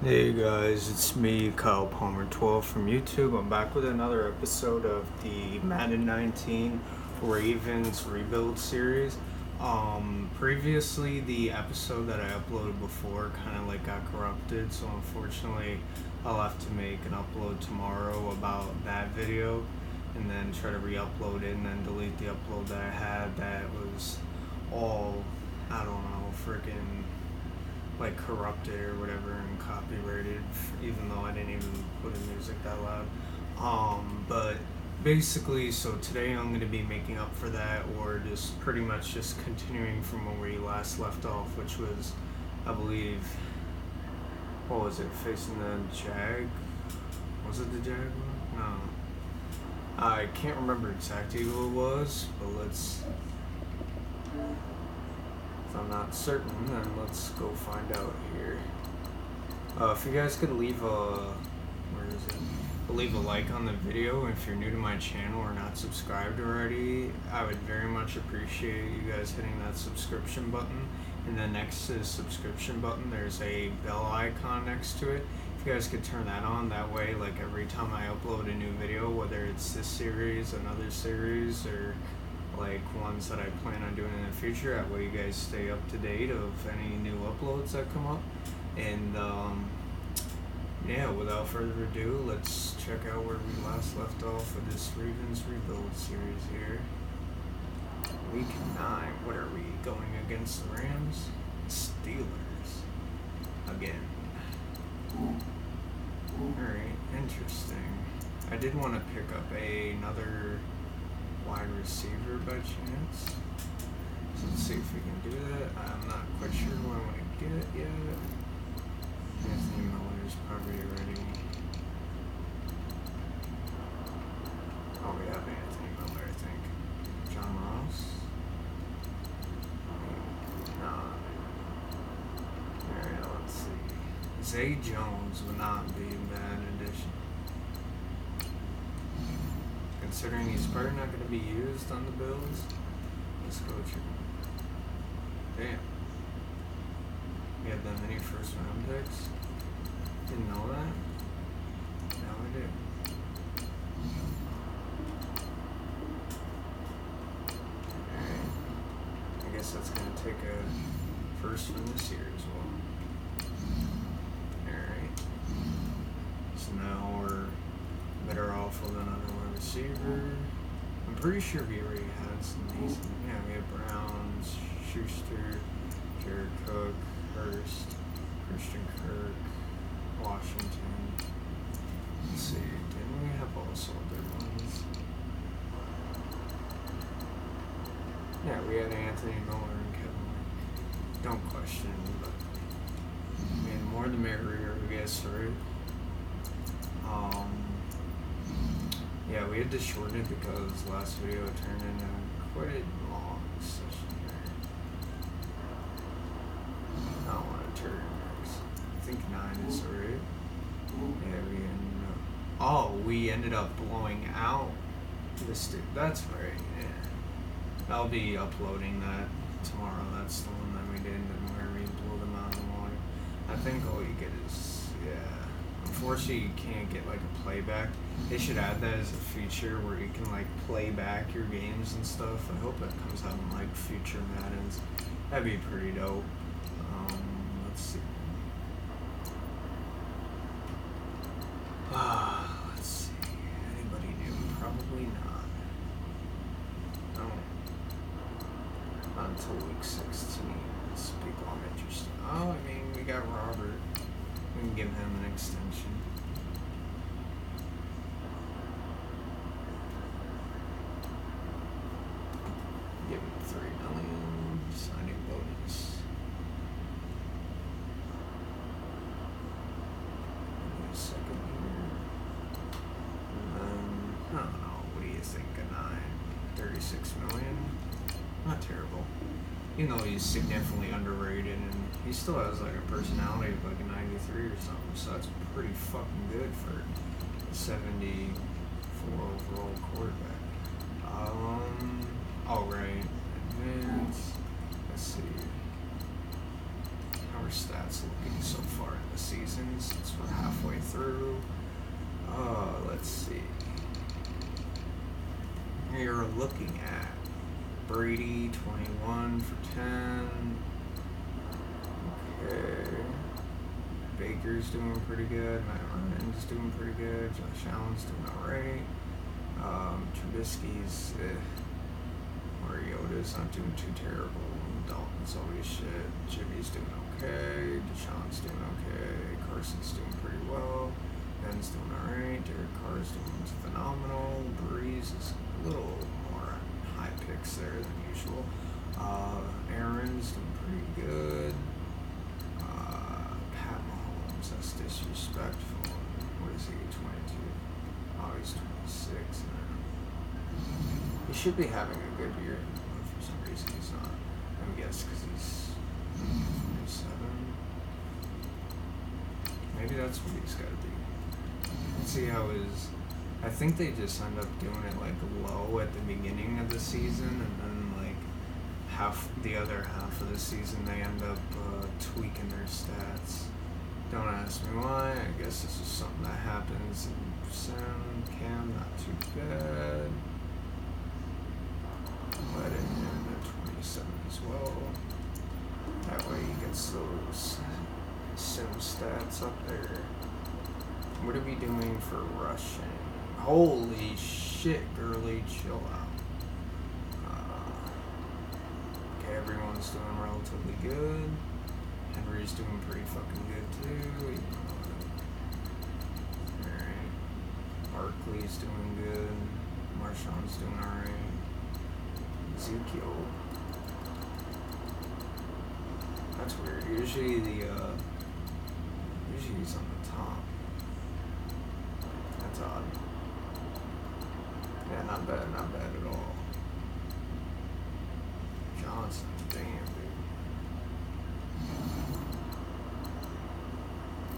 Hey guys, it's me, Kyle Palmer 12 from YouTube. I'm back with another episode of the Madden19 Ravens Rebuild series. Previously, the episode that I uploaded before kind of like got corrupted, so unfortunately, I'll have to make an upload tomorrow about that video and then try to re-upload it and then delete the upload that I had that was all, I don't know, freaking like corrupted or whatever and copyrighted, even though I didn't even put in music that loud. But basically, so today I'm going to be making up for that, or just pretty much just continuing from where we last left off, which was, I believe, what was it, facing the Jag? Was it the Jag one? No. I can't remember exactly who it was, but let's, if I'm not certain, then let's go find out here. If you guys could leave a, leave a like on the video if you're new to my channel or not subscribed already, I would very much appreciate you guys hitting that subscription button. And then next to the subscription button, there's a bell icon next to it. If you guys could turn that on, that way, like every time I upload a new video, whether it's this series, another series, or like ones that I plan on doing in the future, that way you guys stay up to date of any new uploads that come up. And yeah, without further ado, let's check out where we last left off with this Ravens Rebuild series here. Week 9, what are we, going against the Rams? Steelers. Again. Alright, interesting. I did want to pick up another wide receiver by chance. So let's see if we can do that. I'm not quite sure who I want to get yet. Anthony Miller's probably ready. Oh, we have Anthony Miller, I think. John Ross? No. Alright, let's see. Zay Jones would not be a bad addition. Considering he's probably not going to be used on the Bills. Let's go check. Damn. We had that many first round picks. Didn't know that. Now I do. Alright. I guess that's going to take a first from this year as well. Alright. So now we're better off with another wide receiver. I'm pretty sure we already had some decent. Yeah, we had Browns, Schuster, Jared Cook, Hurst, Christian Kirk, Washington. Let's see, didn't we have also other ones? Yeah, we had Anthony Miller and Kevin Lee. Don't question, but I mean, more the merrier, I guess, right? Yeah, we had to shorten it because last video turned into quite a long session there. I don't want to turn next. I think 9 is right. Yeah, we ended up blowing out this dude. That's right, yeah. I'll be uploading that tomorrow. That's the one that we did and where we blew them out of the water. I think all you get is, yeah. Unfortunately, you can't get like a playback. They should add that as a feature where you can like play back your games and stuff. I hope that comes out in like future Maddens. That'd be pretty dope. Let's see. Let's see. Anybody new? Probably not. No. Not until week 16. It's people I'm interested in. Oh, I mean, we got Robert. We can give him an extension. Give him $3 million signing bonus. Give me a second here. And then, I don't know, what do you think? A 36 million? Not terrible. Even though he's significantly underrated and he still has like a personality of like a 93 or something, so that's pretty fucking good for a 74 overall quarterback. Alright, advance. Let's see. How are stats looking so far in the season? season since we're halfway through. Let's see. You're looking at Brady, 21 for 10. Okay. Baker's doing pretty good. Matt Ryan's doing pretty good. Josh Allen's doing alright. Trubisky's Mariota's not doing too terrible. Dalton's always shit. Jimmy's doing okay. Deshaun's doing okay. Carson's doing pretty well. Ben's doing alright. Derek Carr's doing phenomenal. Breeze is a little more high picks there than usual. Aaron's doing pretty good. Pat Mahomes, that's disrespectful. What is he, 22? Oh, he's 26. He should be having a good year, but for some reason he's not. I guess because he's 27. Maybe that's what he's got to be. Let's see how his... I think they just end up doing it like low at the beginning of the season, and then like the other half of the season they end up tweaking their stats. Don't ask me why. I guess this is something that happens in Sim. Cam, not too bad. Let it in at 27 as well. That way he gets those Sim stats up there. What are we doing for rushing? Holy shit, girly, chill out. Okay, everyone's doing relatively good. Henry's doing pretty fucking good too. Alright. Barkley's doing good. Marshawn's doing alright. Ezekiel. That's weird. Usually he's on the top. That's odd. Yeah, not bad at all. Johnson, damn, dude.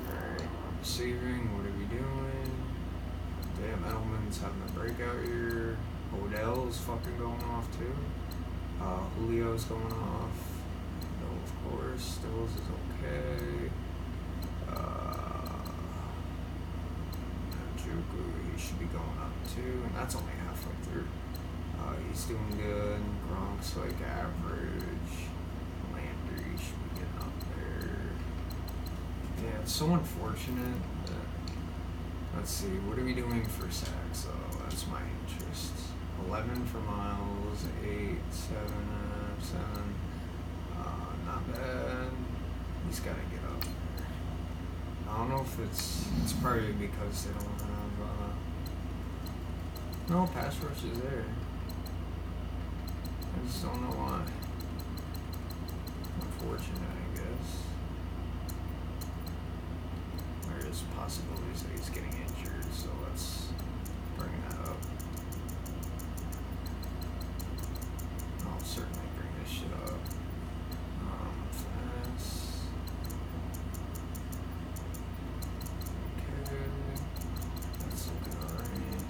Alright, receiving, what are we doing? Damn, Edelman's having a breakout year. Odell's fucking going off too. Julio's going off. No, of course. Stills is okay. Juku, he should be going up too, and that's only halfway through. He's doing good. Gronk's like average. Landry should be getting up there. Yeah, it's so unfortunate that, let's see, what are we doing for sacks? Oh, that's my interest. 11 for Miles, 8, 7, 7. Not bad. He's got to get up there. I don't know if it's probably because they don't have, no, pass rush is there. I just don't know why. Unfortunate, I guess. There is possibilities that he's getting injured, so let's bring that up. I'll certainly bring this shit up. Finesse. Okay. That's looking alright.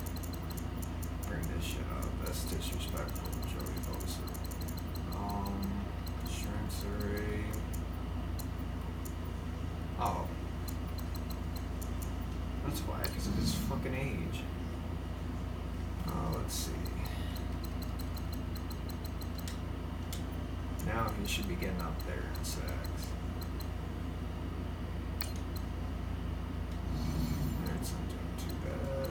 Bring this shit up. That's disrespectful. Joey Bosa. Strengths array. Oh. That's why, because of his fucking age. Let's see. Now he should be getting up there in sacks. That's not doing too bad.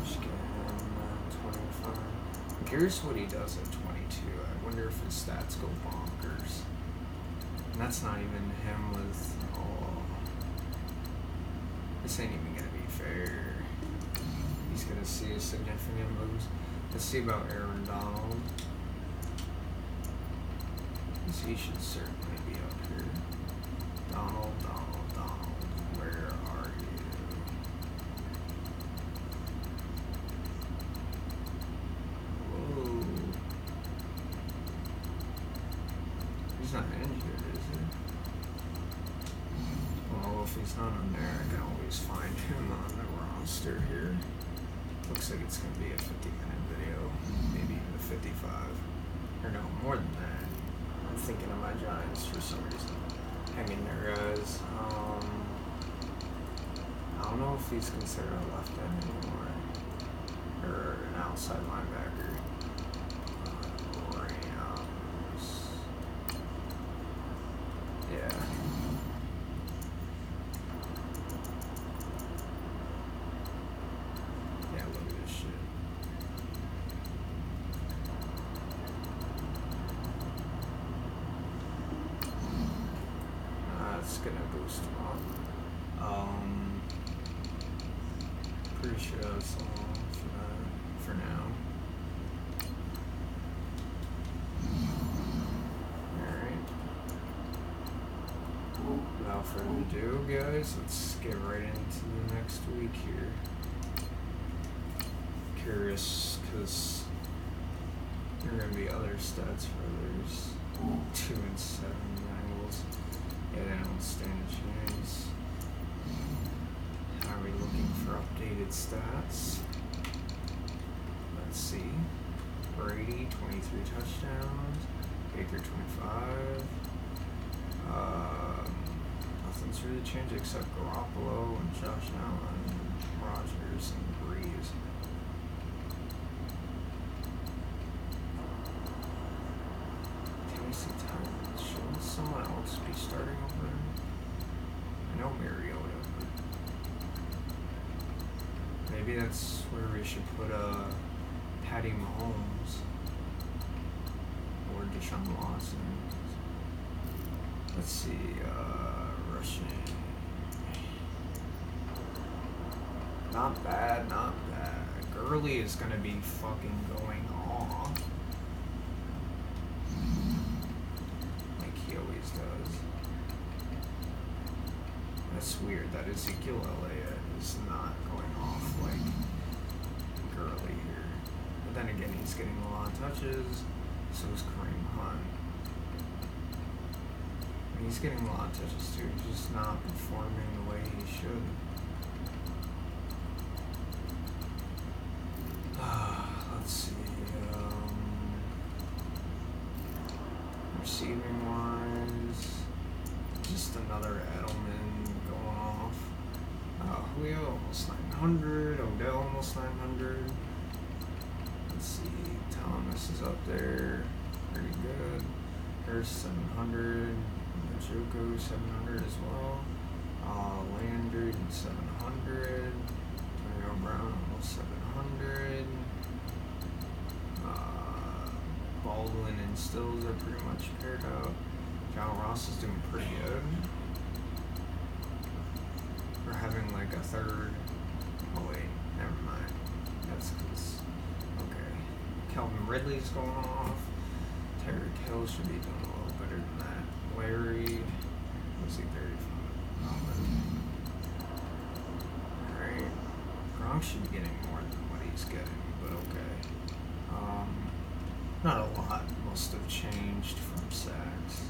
Just getting 25. I'm curious what he does at 22. I wonder if his stats go bonkers. And that's not even him with, oh, this ain't even gonna be fair. He's gonna see a significant boost. Let's see about Aaron Donald. Because he should certainly be up here. Donald, where are you? Whoa. He's not injured, is he? Well, if he's not on there, I can always find him on the roster here. Looks like it's going to be a 50-minute video, maybe even a 55. Or no, more than that. I'm thinking of my Giants for some reason. Hang in there, guys. I don't know if he's considered a left end anymore. Or an outside linebacker. Rams. Yeah. Yeah, look at this shit. That's gonna boost him up. Pretty sure that's all for now. Alright. Without further ado, guys, let's get right into the next week here. Curious, because there are going to be other stats for others. 2 and 7 Bengals. Yeah, they don't stand a chance. How are we looking for updated stats? Let's see. Brady, 23 touchdowns. Baker, 25. Nothing's really changed except Garoppolo and Josh Allen, Rodgers, and Breeze. Tennessee Titans. Shouldn't someone else be starting over him? I know Mariota, but maybe that's where we should put Patty Mahomes or Deshaun Watson. Let's see, rushing. Not bad, not bad. Gurley is gonna be fucking going off. Like he always does. That's weird that Ezekiel Elliott is not going off like Gurley here. But then again, he's getting a lot of touches, so is Kareem Hunt. He's getting a lot of touches too, he's just not performing the way he should. Let's see, receiving wise, just another Edelman going off. Julio almost 900, Odell almost 900. Let's see, Thomas is up there, pretty good. There's 700. Joko 700 as well. Landry 700. Antonio Brown almost 700. Baldwin and Stills are pretty much paired up. John Ross is doing pretty good. We're having like a third. Oh wait, never mind. That's because okay. Calvin Ridley's going off. Tyreek Hill should be doing a little better than that. Larry, was he 35? Alright. Gronk should be getting more than what he's getting, but okay. Not a lot must have changed from sacks.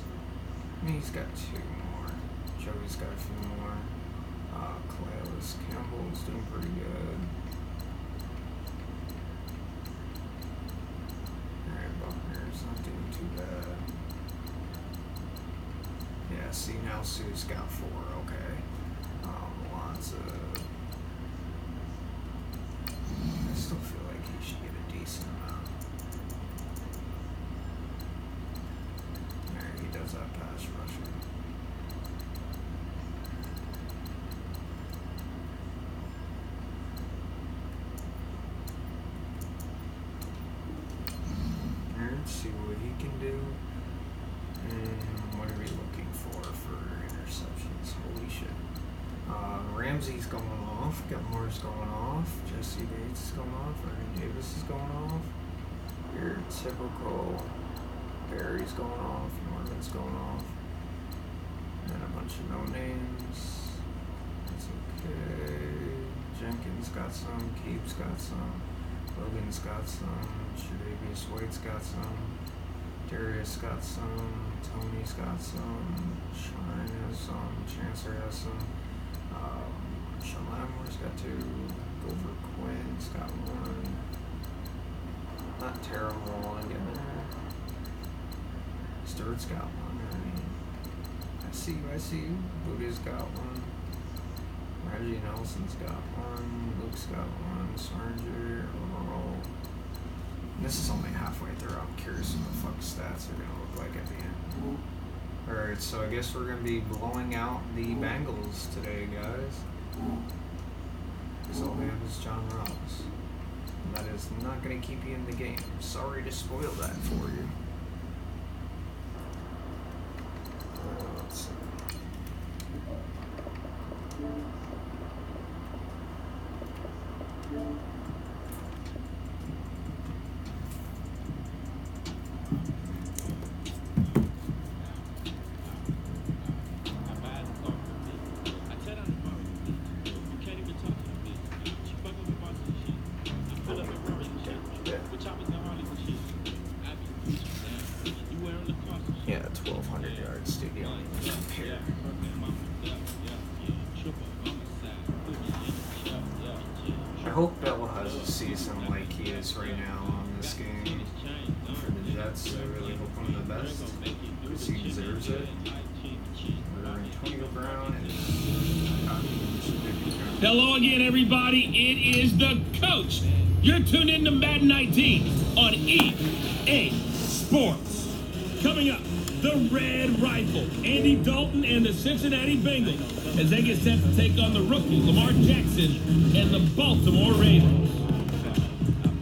I mean, he's got 2 more. Joey's got a few more. Calais Campbell's doing pretty good. Alright, Buckner's not doing too bad. Yeah, see, now Sue's got 4, okay. Lots of... I still feel like he should get a decent amount. Alright, he does have pass rushing. Let's see what he can do. And what are we looking for interceptions? Holy shit. Ramsey's going off. Gilmore's going off. Jesse Bates is going off. Ernie Davis is going off. Your typical Barry's going off. Norman's going off. And then a bunch of no names. That's okay. Jenkins got some. Keeps got some. Logan's got some. Tre'Davious White's got some. Darius got some. Tony's got some. Shine has some. Chancellor has some. Sean Lamore's got 2. Gopher Quinn's got 1. Not terrible altogether. Herbert's got one. I see you. Buddha's got one. Reggie Nelson's got one. Luke's got one. Sarger. This is only halfway through. I'm curious what the fuck stats are gonna look like at the end. Alright, so I guess we're gonna be blowing out the Bengals today, guys. Because all they have is John Ross. And that is not gonna keep you in the game. Sorry to spoil that for you. Let's see. Yeah, 1,200 yard stadium. Here. I hope Bell has a season like he is right now on this game for the Jets. I really hope him the best because he deserves it. Antonio Brown is Hello again, everybody. It is the coach. You're tuned in to Madden19 on EA Sports. Coming up, the Red Rifle, Andy Dalton and the Cincinnati Bengals as they get set to take on the rookie Lamar Jackson and the Baltimore Ravens.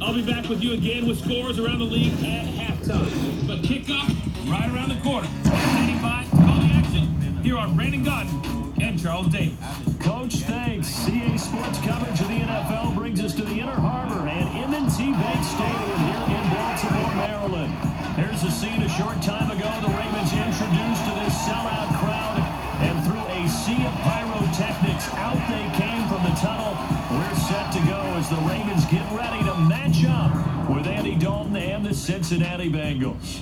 I'll be back with you again with scores around the league at halftime. But kickoff right around the corner. Standing by to call the action. Here are Brandon Godden and Charles Davis. Coach, thanks. EA Sports coverage of the NFL brings us to the Inner Harbor and M&T Bank Stadium here in Baltimore, Maryland. There's a scene a short time ago the Ravens introduced to this sellout crowd, and through a sea of pyrotechnics, out they came from the tunnel. We're set to go as the Ravens get ready to match up with Andy Dalton and the Cincinnati Bengals.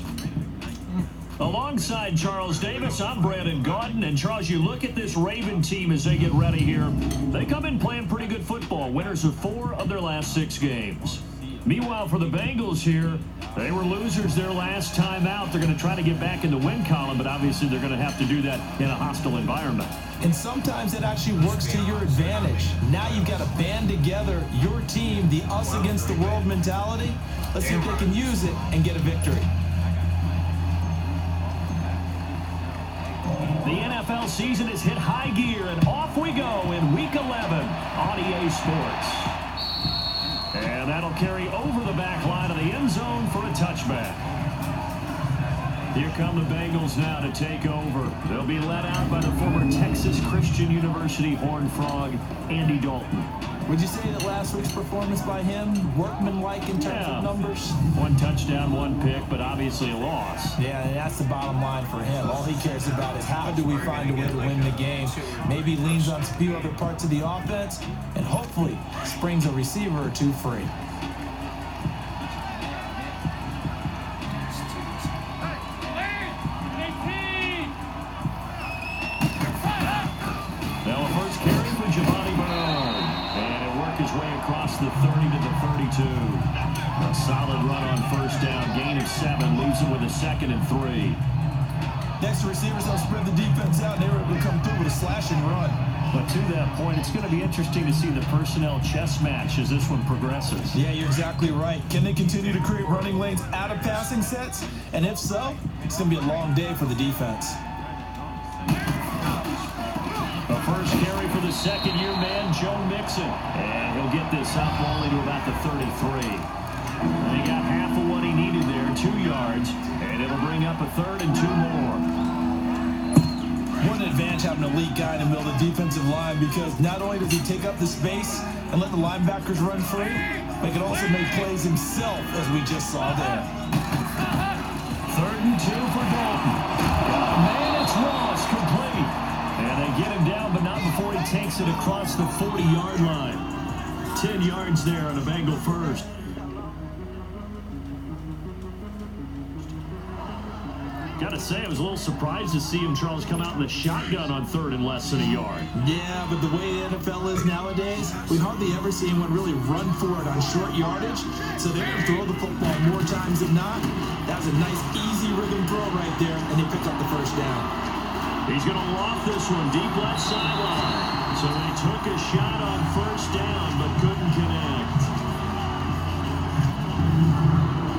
Alongside Charles Davis, I'm Brandon Gaudin. And Charles, you look at this Raven team as they get ready here. They come in playing pretty good football, winners of 4 of their last 6 games. Meanwhile, for the Bengals here, they were losers their last time out. They're going to try to get back in the win column, but obviously they're going to have to do that in a hostile environment. And sometimes it actually works to your advantage. Now you've got to band together your team, the us against the world mentality. Let's see if they can use it and get a victory. The NFL season has hit high gear, and off we go in Week 11 on EA Sports. And that'll carry over the back line of the end zone for a touchback. Here come the Bengals now to take over. They'll be led out by the former Texas Christian University Horned Frog, Andy Dalton. Would you say that last week's performance by him, workmanlike in terms of numbers? 1 touchdown, 1 pick, but obviously a loss. Yeah, and that's the bottom line for him. All he cares about is how do we find a way to win the game. Maybe he leans on a few other parts of the offense, and hopefully springs a receiver or 2 free. The 30 to the 32. A solid run on first down. Gain of 7. Leaves him with a 2nd and 3. Next, the receivers don't spread the defense out. They were able to come through with a slashing run. But to that point, it's going to be interesting to see the personnel chess match as this one progresses. Yeah, you're exactly right. Can they continue to create running lanes out of passing sets? And if so, it's going to be a long day for the defense. The first carry for the second-year man, Joe Mixon. And he'll get this up only to about the 33. And he got half of what he needed there, 2 yards. And it'll bring up a 3rd and 2 more. What an advantage having an elite guy in the middle of the defensive line, because not only does he take up the space and let the linebackers run free, but he can also make plays himself, as we just saw there. 3rd and 2 for Dalton. Man, it's Ross, complete. And they get him down, but not before he takes it across the 40-yard line. 10 yards there on a Bengal first. Gotta say, I was a little surprised to see him, Charles, come out in the shotgun on 3rd and less than a yard. Yeah, but the way the NFL is nowadays, we hardly ever see anyone really run for it on short yardage. So they're going to throw the football more times than not. That was a nice, easy rhythm throw right there, and they pick up the first down. He's going to loft this one deep left sideline. So they took a shot on first down, but couldn't connect.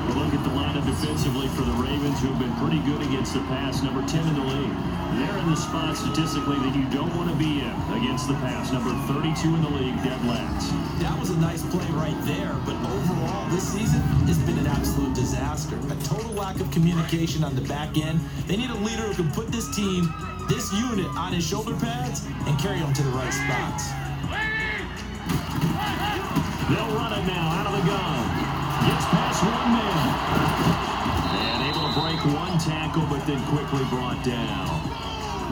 We'll look at the lineup defensively for the Ravens, who've been pretty good against the pass, number 10 in the league. They're in the spot statistically that you don't want to be in against the pass, number 32 in the league, dead last. That was a nice play right there, but overall this season has been an absolute disaster. A total lack of communication on the back end. They need a leader who can put this team, this unit, on his shoulder pads and carry them to the right spots. They'll run it now out of the gun. Gets past one man. And able to break one tackle, but then quickly brought down.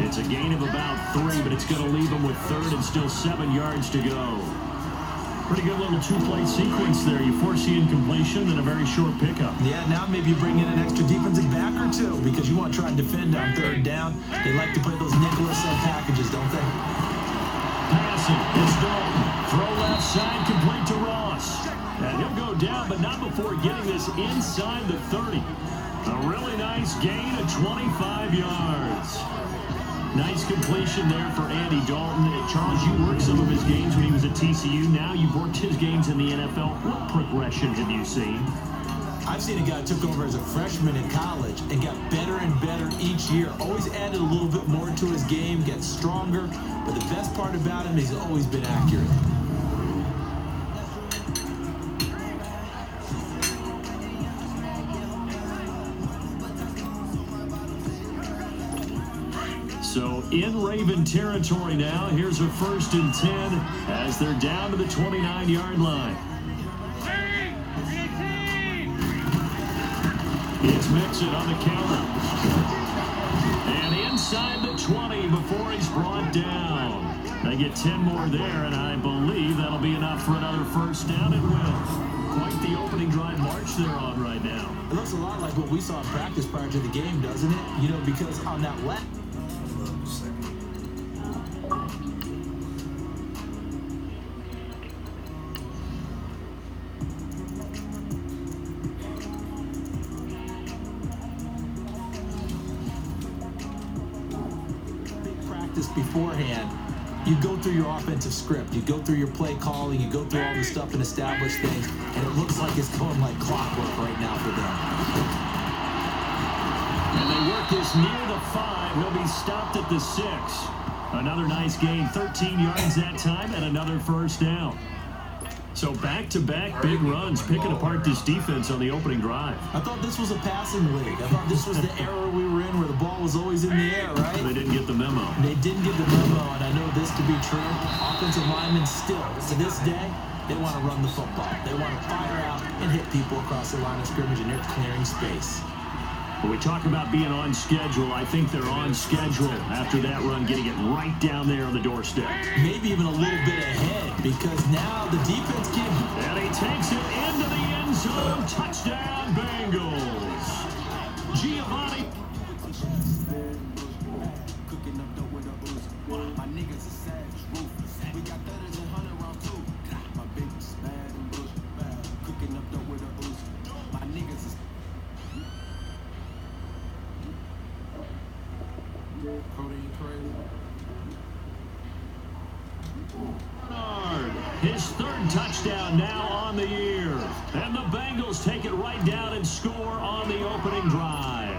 It's a gain of about 3, but it's going to leave them with 3rd and still 7 yards to go. Pretty good little two-play sequence there. You force the incompletion and a very short pickup. Yeah, now maybe you bring in an extra defensive back or two because you want to try and defend on 3rd down. They like to play those nickel or sub packages, don't they? Passing. It's Dalton. Throw left side, complete to Ross. And he'll go down, but not before getting this inside the 30. A really nice gain of 25 yards. Nice completion there for Andy Dalton. Charles, you worked some of his games when he was at TCU. Now you've worked his games in the NFL. What progression have you seen? I've seen a guy who took over as a freshman in college and got better and better each year. Always added a little bit more to his game, gets stronger. But the best part about him is he's always been accurate. So in Raven territory now, here's a 1st and 10 as they're down to the 29-yard line. It's Mixon on the counter. And inside the 20 before he's brought down. They get 10 more there, and I believe that'll be enough for another 1st down and will. Quite the opening drive march they're on right now. It looks a lot like what we saw in practice prior to the game, doesn't it? You know, because on that left. Beforehand, you go through your offensive script, you go through your play calling, you go through all this stuff and establish things, and it looks like it's going like clockwork right now for them. And they work this near the 5. He'll be stopped at the 6. Another nice gain, 13 yards that time, and another 1st down. So back-to-back big runs, picking apart this defense on the opening drive. I thought this was a passing league. I thought this was the era we were in where the ball was always in the air, right? They didn't get the memo. They didn't get the memo, and I know this to be true. Offensive linemen still, to this day, they want to run the football. They want to fire out and hit people across the line of scrimmage, and they're clearing space. When we talk about being on schedule, I think they're on schedule after that run, getting it right down there on the doorstep. Maybe even a little bit ahead, because now the defense can... And he takes it into the end zone. Touchdown, Bengals. Giovanni. His 3rd touchdown now on the year. And the Bengals take it right down and score on the opening drive.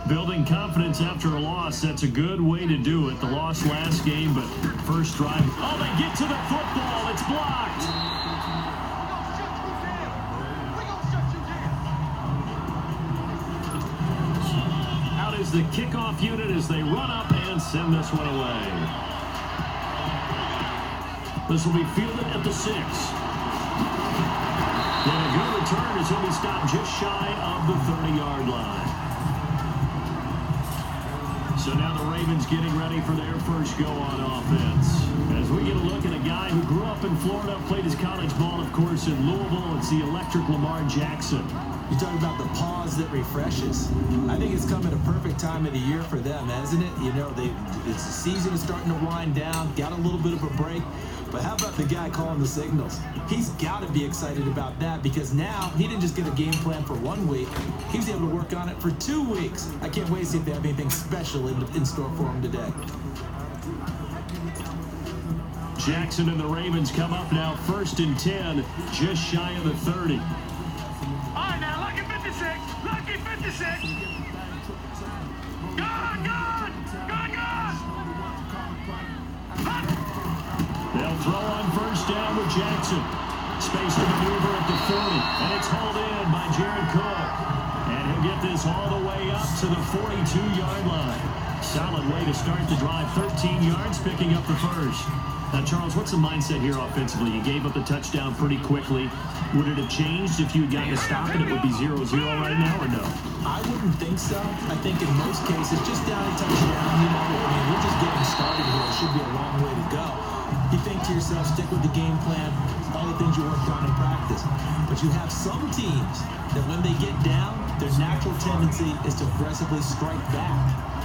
Building confidence after a loss, that's a good way to do it. The loss last game, but first drive. Oh, they get to the football. It's blocked. Out is the kickoff unit as they run up and send this one away. This will be fielded at the 6. And a good return as he'll be stopped just shy of the 30-yard line. So now the Ravens getting ready for their first go on offense. As we get a look at a guy who grew up in Florida, played his college ball, of course, in Louisville. It's the electric Lamar Jackson. You talk about the pause that refreshes. I think it's come at a perfect time of the year for them, hasn't it? You know, the season is starting to wind down, got a little bit of a break. But how about the guy calling the signals? He's got to be excited about that because now he didn't just get a game plan for 1 week. He was able to work on it for 2 weeks. I can't wait to see if they have anything special in store for him today. Jackson and the Ravens come up now 1st and 10, just shy of the 30. All right, now, lucky 56. Lucky 56. God, God, God, God. They'll throw on 1st down with Jackson. Space to maneuver at the 40, and it's hauled in by Jared Cook. And he'll get this all the way up to the 42-yard line. Solid way to start the drive, 13 yards, picking up the first. Now, Charles, what's the mindset here offensively? You gave up the touchdown pretty quickly. Would it have changed if you had gotten a stop and it would be 0-0 right now, or no? I wouldn't think so. I think in most cases, just down a touchdown, you know, I mean, we're just getting started here. It should be a long way to go. You think to yourself, stick with the game plan, all the things you worked on in practice. But you have some teams that when they get down, their natural tendency is to aggressively strike back.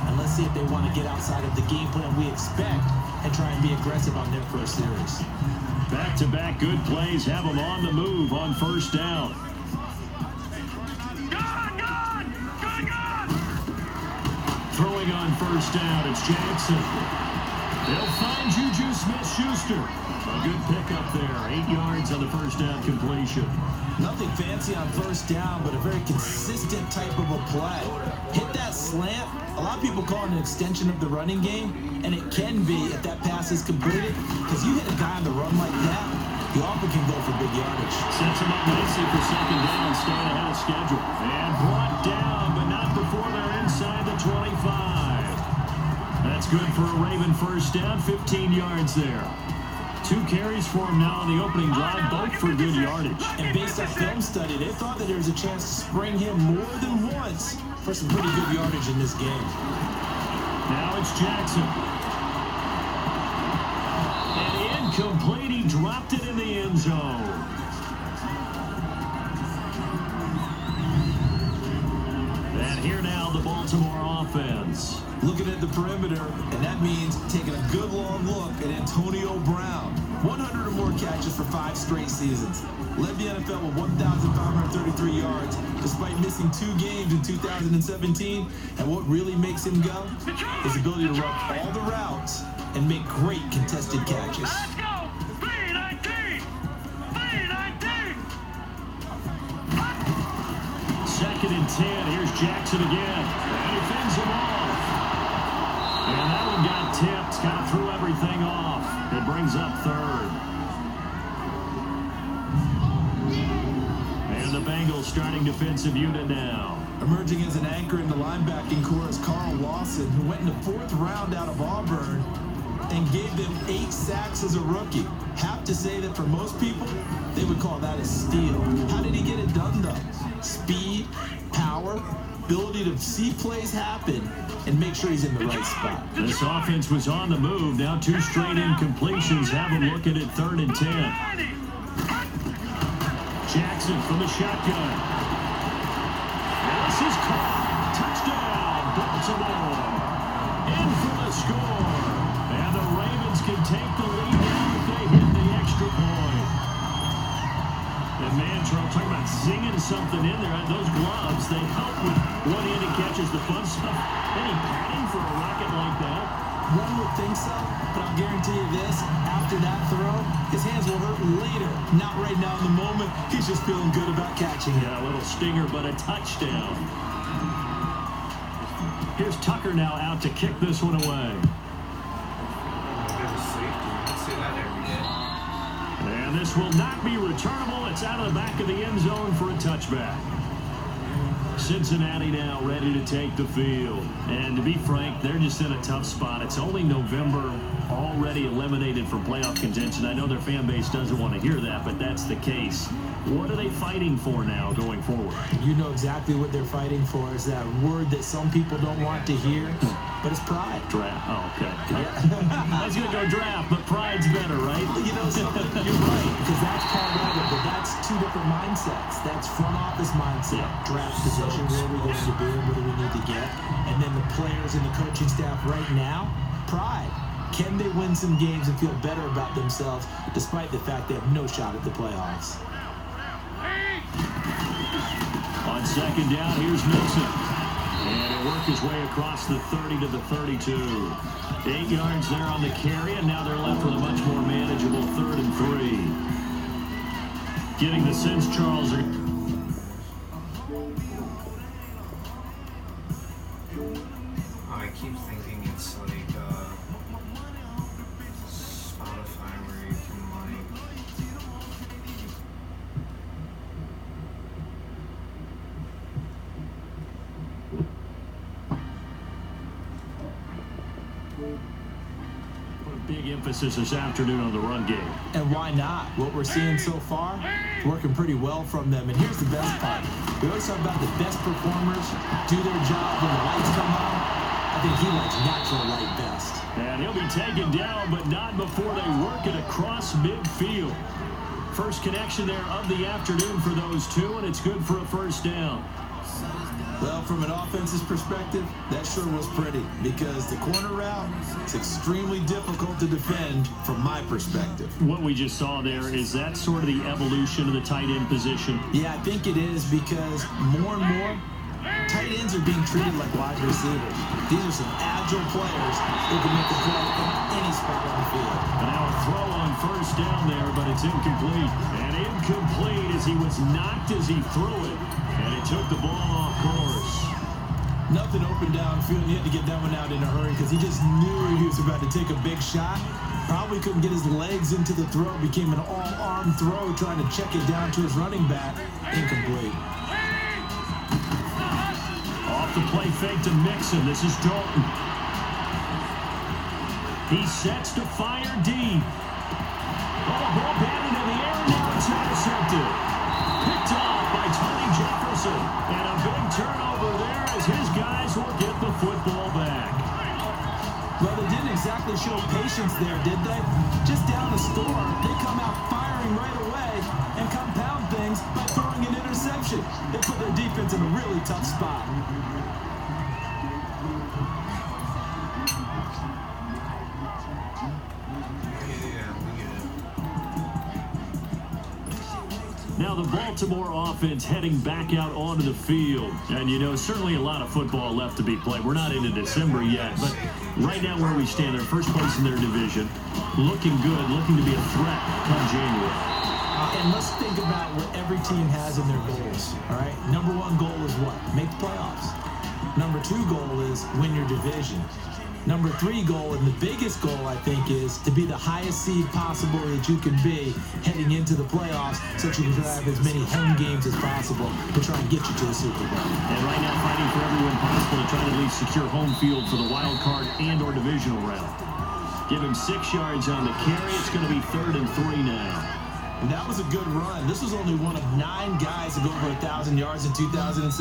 And let's see if they want to get outside of the game plan we expect and try and be aggressive on their first series. Back-to-back good plays have them on the move on 1st down. God, God, God, God. Throwing on 1st down, it's Jackson. They'll find Juju Smith-Schuster. A good pickup there, 8 yards on the 1st down completion. Nothing fancy on 1st down, but a very consistent type of a play. Hit that slant. A lot of people call it an extension of the running game, and it can be if that pass is completed, because you hit a guy on the run like that, he often can go for big yardage. Sets him up nicely for 2nd down, staying ahead of schedule. And brought down, but not before they're inside the 25. That's good for a Raven 1st down, 15 yards there. 2 carries for him now on the opening drive, both for good yardage. And based on film study, they thought that there was a chance to spring him more than once for some pretty good yardage in this game. Now it's Jackson. And incomplete, he dropped it in the end zone. And here now, the Baltimore offense. Looking at the perimeter, and that means taking a good long look at Antonio Brown. 100 or more catches for 5 straight seasons. Led the NFL with 1,533 yards, despite missing 2 games in 2017. And what really makes him go? His ability to run all the routes and make great contested catches. Let's go. 3-19. 3-19. 2nd and 10. Here's Jackson again. And he fends him off. And that one got tipped. Kind of threw everything off. It brings up 3rd. And the Bengals starting defensive unit now. Emerging as an anchor in the linebacking core is Carl Lawson, who went in the 4th round out of Auburn and gave them 8 sacks as a rookie. Have to say that for most people, they would call that a steal. How did he get it done, though? Speed, power, ability to see plays happen and make sure he's in the right spot. This offense was on the move. Now 2 straight incompletions have them looking at 3rd and 10. Jackson from the shotgun. This is caught. Touchdown, Baltimore. In for the score. And the Ravens can take the lead now if they hit the extra point. And man, Charles, talking about zinging something in there. Those gloves, they help with one-handed catches, the fun stuff. Any padding for a rocket like that? One would think so, but I'll guarantee you this, after that throw, his hands will hurt later. Not right now in the moment. He's just feeling good about catching it. Yeah, a little stinger, but a touchdown. Here's Tucker now out to kick this one away. And this will not be returnable. It's out of the back of the end zone for a touchback. Cincinnati now ready to take the field. And to be frank, they're just in a tough spot. It's only November, already eliminated from playoff contention. I know their fan base doesn't want to hear that, but that's the case. What are they fighting for now going forward? You know exactly what they're fighting for. Is that word that some people don't want to hear, but it's pride. Draft. Oh, okay. Yeah. I was going to go draft, but pride's better, right? You know something? You're right, because that's part of it, but that's 2 different mindsets. That's front office mindset, draft position, where are we going to be, and what do we need to get? And then the players and the coaching staff right now, pride. Can they win some games and feel better about themselves despite the fact they have no shot at the playoffs? On second down, here's Mixon. And he'll work his way across the 30 to the 32. 8 yards there on the carry, and now they're left with a much more manageable 3rd and 3. Getting the sense Charles... I keep thinking it's like Spotify where you can like Put a big emphasis this afternoon on the run game. And why not? What we're seeing so far, it's working pretty well from them. And here's the best part. We always talk about the best performers do their job when the lights come on. I think he likes natural light best. And he'll be taken down, but not before they work it across midfield. First connection there of the afternoon for those two, and it's good for a first down. Well, from an offense's perspective, that sure was pretty because the corner route is extremely difficult to defend from my perspective. What we just saw there, is that sort of the evolution of the tight end position? Yeah, I think it is because more and more, tight ends are being treated like wide receivers. These are some agile players who can make a play in any spot on the field. And now a throw on first down there, but it's incomplete. And incomplete as he was knocked as he threw it. And it took the ball off course. Nothing open downfield. He had to get that one out in a hurry because he just knew he was about to take a big shot. Probably couldn't get his legs into the throw. Became an all-arm throw trying to check it down to his running back. Incomplete. Off the play fake to Mixon. This is Dalton. He sets to fire deep. Oh, ball batted in the air. Now it's intercepted. Picked off by Tony Jefferson. And a big turnover there as his guys will get the football back. Well, they didn't exactly show patience there, did they? Just down the score, they come out firing right away and compound things by throwing an interception. They put their defense in a really tough spot. Now the Baltimore offense heading back out onto the field. And, you know, certainly a lot of football left to be played. We're not into December yet, but right now where we stand, they're first place in their division. Looking good, looking to be a threat come January. And let's think about what every team has in their goals, all right? Number one goal is what? Make the playoffs. Number two goal is win your division. Number three goal, and the biggest goal, I think, is to be the highest seed possible that you can be heading into the playoffs so that you can have as many home games as possible to try and get you to the Super Bowl. And right now fighting for every win possible to try to at least secure home field for the wild card and or divisional round. Give him 6 yards on the carry. It's going to be 3rd and 3 now. And that was a good run. This was only one of 9 guys to go over 1,000 yards in 2017.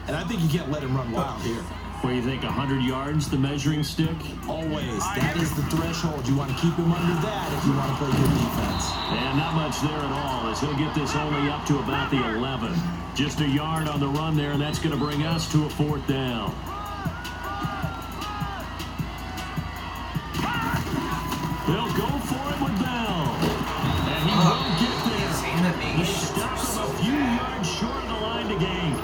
And I think you can't let him run wild here. Where you think 100 yards, the measuring stick? Always. That is the threshold. You want to keep him under that if you want to play good defense. And not much there at all as he'll get this only up to about the 11. Just a yard on the run there, and that's going to bring us to a 4th down. They'll go for it with Bell. And he won't get there. They stop him a few yards short of the line to gain.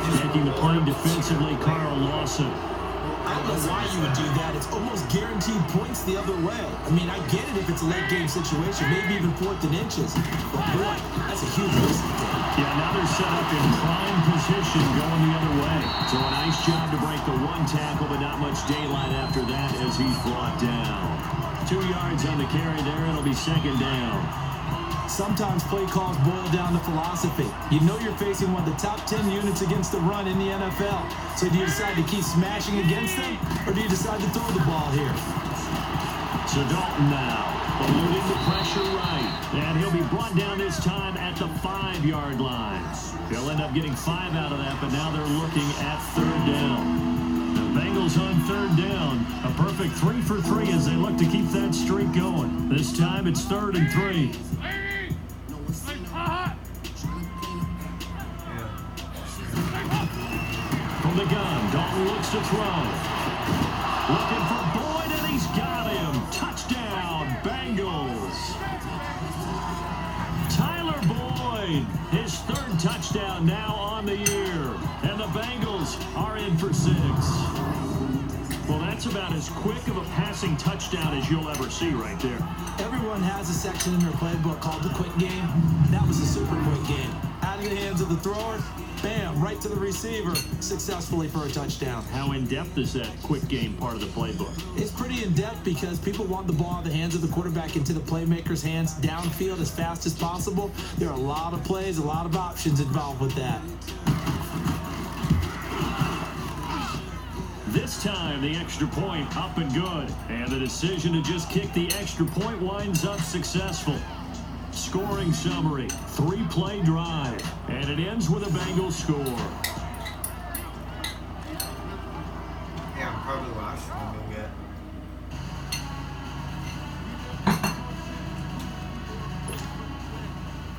Taking the play defensively, Carl Lawson. I don't know why you would do that. It's almost guaranteed points the other way. I mean, I get it if it's a late game situation, maybe even 4th and inches. But boy, that's a huge risk to take. Yeah, now they're set up in prime position going the other way. So a nice job to break the 1 tackle, but not much daylight after that as he's brought down. 2 yards on the carry there, it'll be 2nd down. Sometimes play calls boil down to philosophy. You know you're facing one of the top 10 units against the run in the NFL. So do you decide to keep smashing against them, or do you decide to throw the ball here? So Dalton now, alluding to pressure right. And he'll be brought down this time at the 5-yard line. They'll end up getting 5 out of that, but now they're looking at 3rd down. The Bengals on 3rd down. A perfect 3 for 3 as they look to keep that streak going. This time it's 3rd and 3. From the gun, Dalton looks to throw. Looking for Boyd, and he's got him. touchdown now on the year. And the Bengals are in for 6. Well, that's about as quick of a passing touchdown as you'll ever see right there. Everyone has a section in their playbook called the quick game. That was a super quick game. Out of the hands of the thrower, bam, right to the receiver, successfully for a touchdown. How in-depth is that quick game part of the playbook? It's pretty in-depth because people want the ball in the hands of the quarterback into the playmaker's hands downfield as fast as possible. There are a lot of plays, a lot of options involved with that. This time, the extra point up and good. And the decision to just kick the extra point winds up successful. Scoring summary, 3-play drive. And it ends with a Bengals score. Yeah, I'm probably the last one you'll get.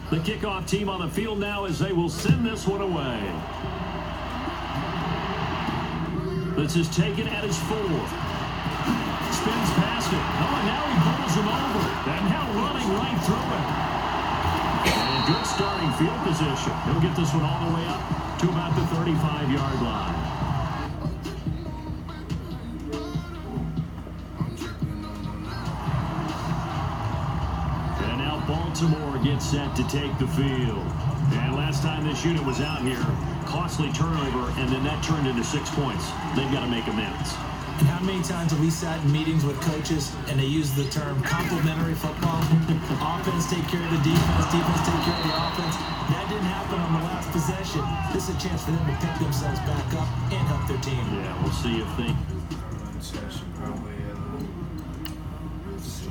The kickoff team on the field now as they will send this one away. This is taken at his 4. Spins past it. Oh, and now he pulls him over. And now running right through it. And good starting field position. He'll get this one all the way up to about the 35-yard line. And now Baltimore gets set to take the field. And last time this unit was out here, costly turnover, and then that turned into 6 points. They've got to make amends. And how many times have we sat in meetings with coaches and they use the term complementary football? Offense take care of the defense, defense take care of the offense. That didn't happen on the last possession. This is a chance for them to pick themselves back up and help their team. Yeah, we'll see if they... So I should probably, let's see.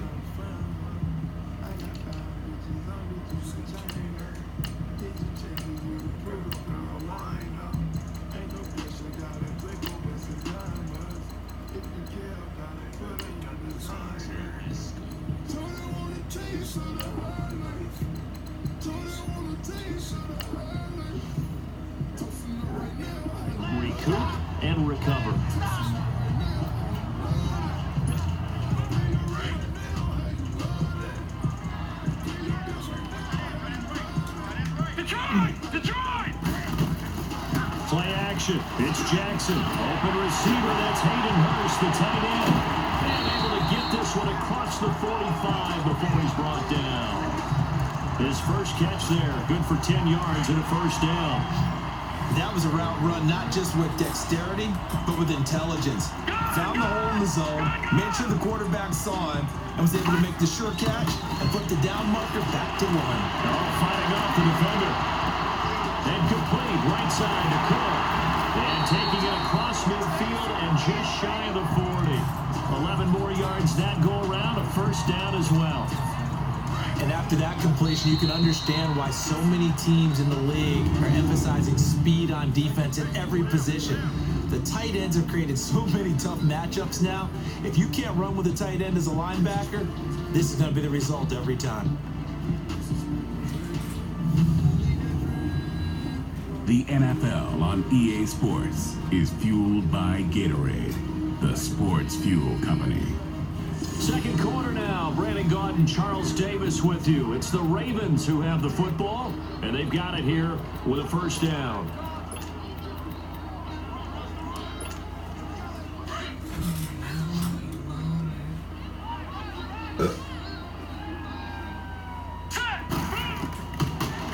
Recoup and recover. Play action. It's Jackson. Open receiver. That's Hayden Hurst, the tight end. And able to get this one across the 45 before he's brought down. His first catch there. Good for 10 yards and a first down. That was a route run not just with dexterity, but with intelligence. Found the hole in the zone, made sure the quarterback saw him, and was able to make the sure catch and put the down marker back to 1. Fighting off the defender. And complete right side to Cook. And taking it across midfield and just shy of the 40. 11 more yards that go around, a first down as well. And after that completion, you can understand why so many teams in the league are emphasizing speed on defense in every position. The tight ends have created so many tough matchups now. If you can't run with a tight end as a linebacker, this is going to be the result every time. The NFL on EA Sports is fueled by Gatorade, the sports fuel company. Second quarter now. Brandon Gaudin, Charles Davis with you. It's the Ravens who have the football, and they've got it here with a first down.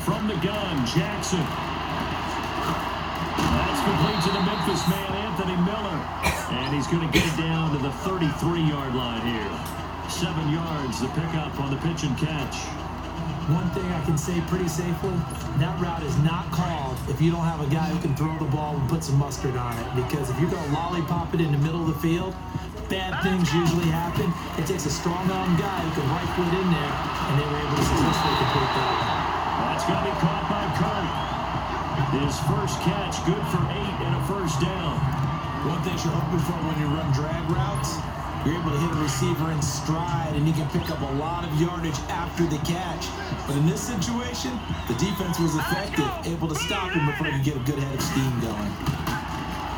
From the gun, Jackson. That's complete to the Memphis man, Anthony Miller. And he's going to get it down to the 33-yard line here. 7 yards, the pickup on the pitch and catch. One thing I can say pretty safely, that route is not called if you don't have a guy who can throw the ball and put some mustard on it. Because if you're going to lollipop it in the middle of the field, bad things usually happen. It takes a strong-arm guy who can right foot in there, and they were able to successfully complete that. That's going to be caught by Kirk. His first catch, good for 8 and a first down. One thing you're hoping for when you run drag routes, you're able to hit a receiver in stride, and you can pick up a lot of yardage after the catch. But in this situation, the defense was effective, able to stop him before he could get a good head of steam going.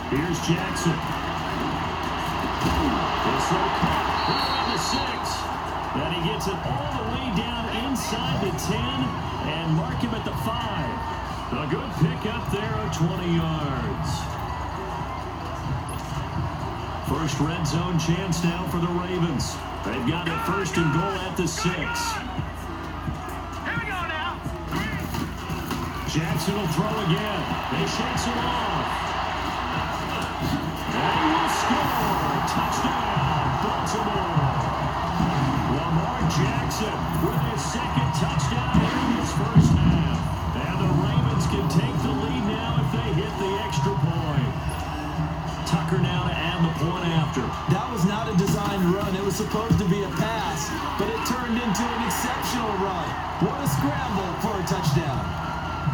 Here's Jackson. This will cut right on the 6. And he gets it all the way down inside the 10 and mark him at the 5. A good pick up there of 20 yards. First red zone chance now for the Ravens. They've got it first and goal at the 6. Here we go now. Jackson will throw again. They shakes it off. They will score. Touchdown, Baltimore. Lamar Jackson with his second touchdown in his first half. And the Ravens can take the lead now if they hit the extra point. Tucker now to add the point after. That was not a designed run. It was supposed to be a pass, but it turned into an exceptional run. What a scramble for a touchdown.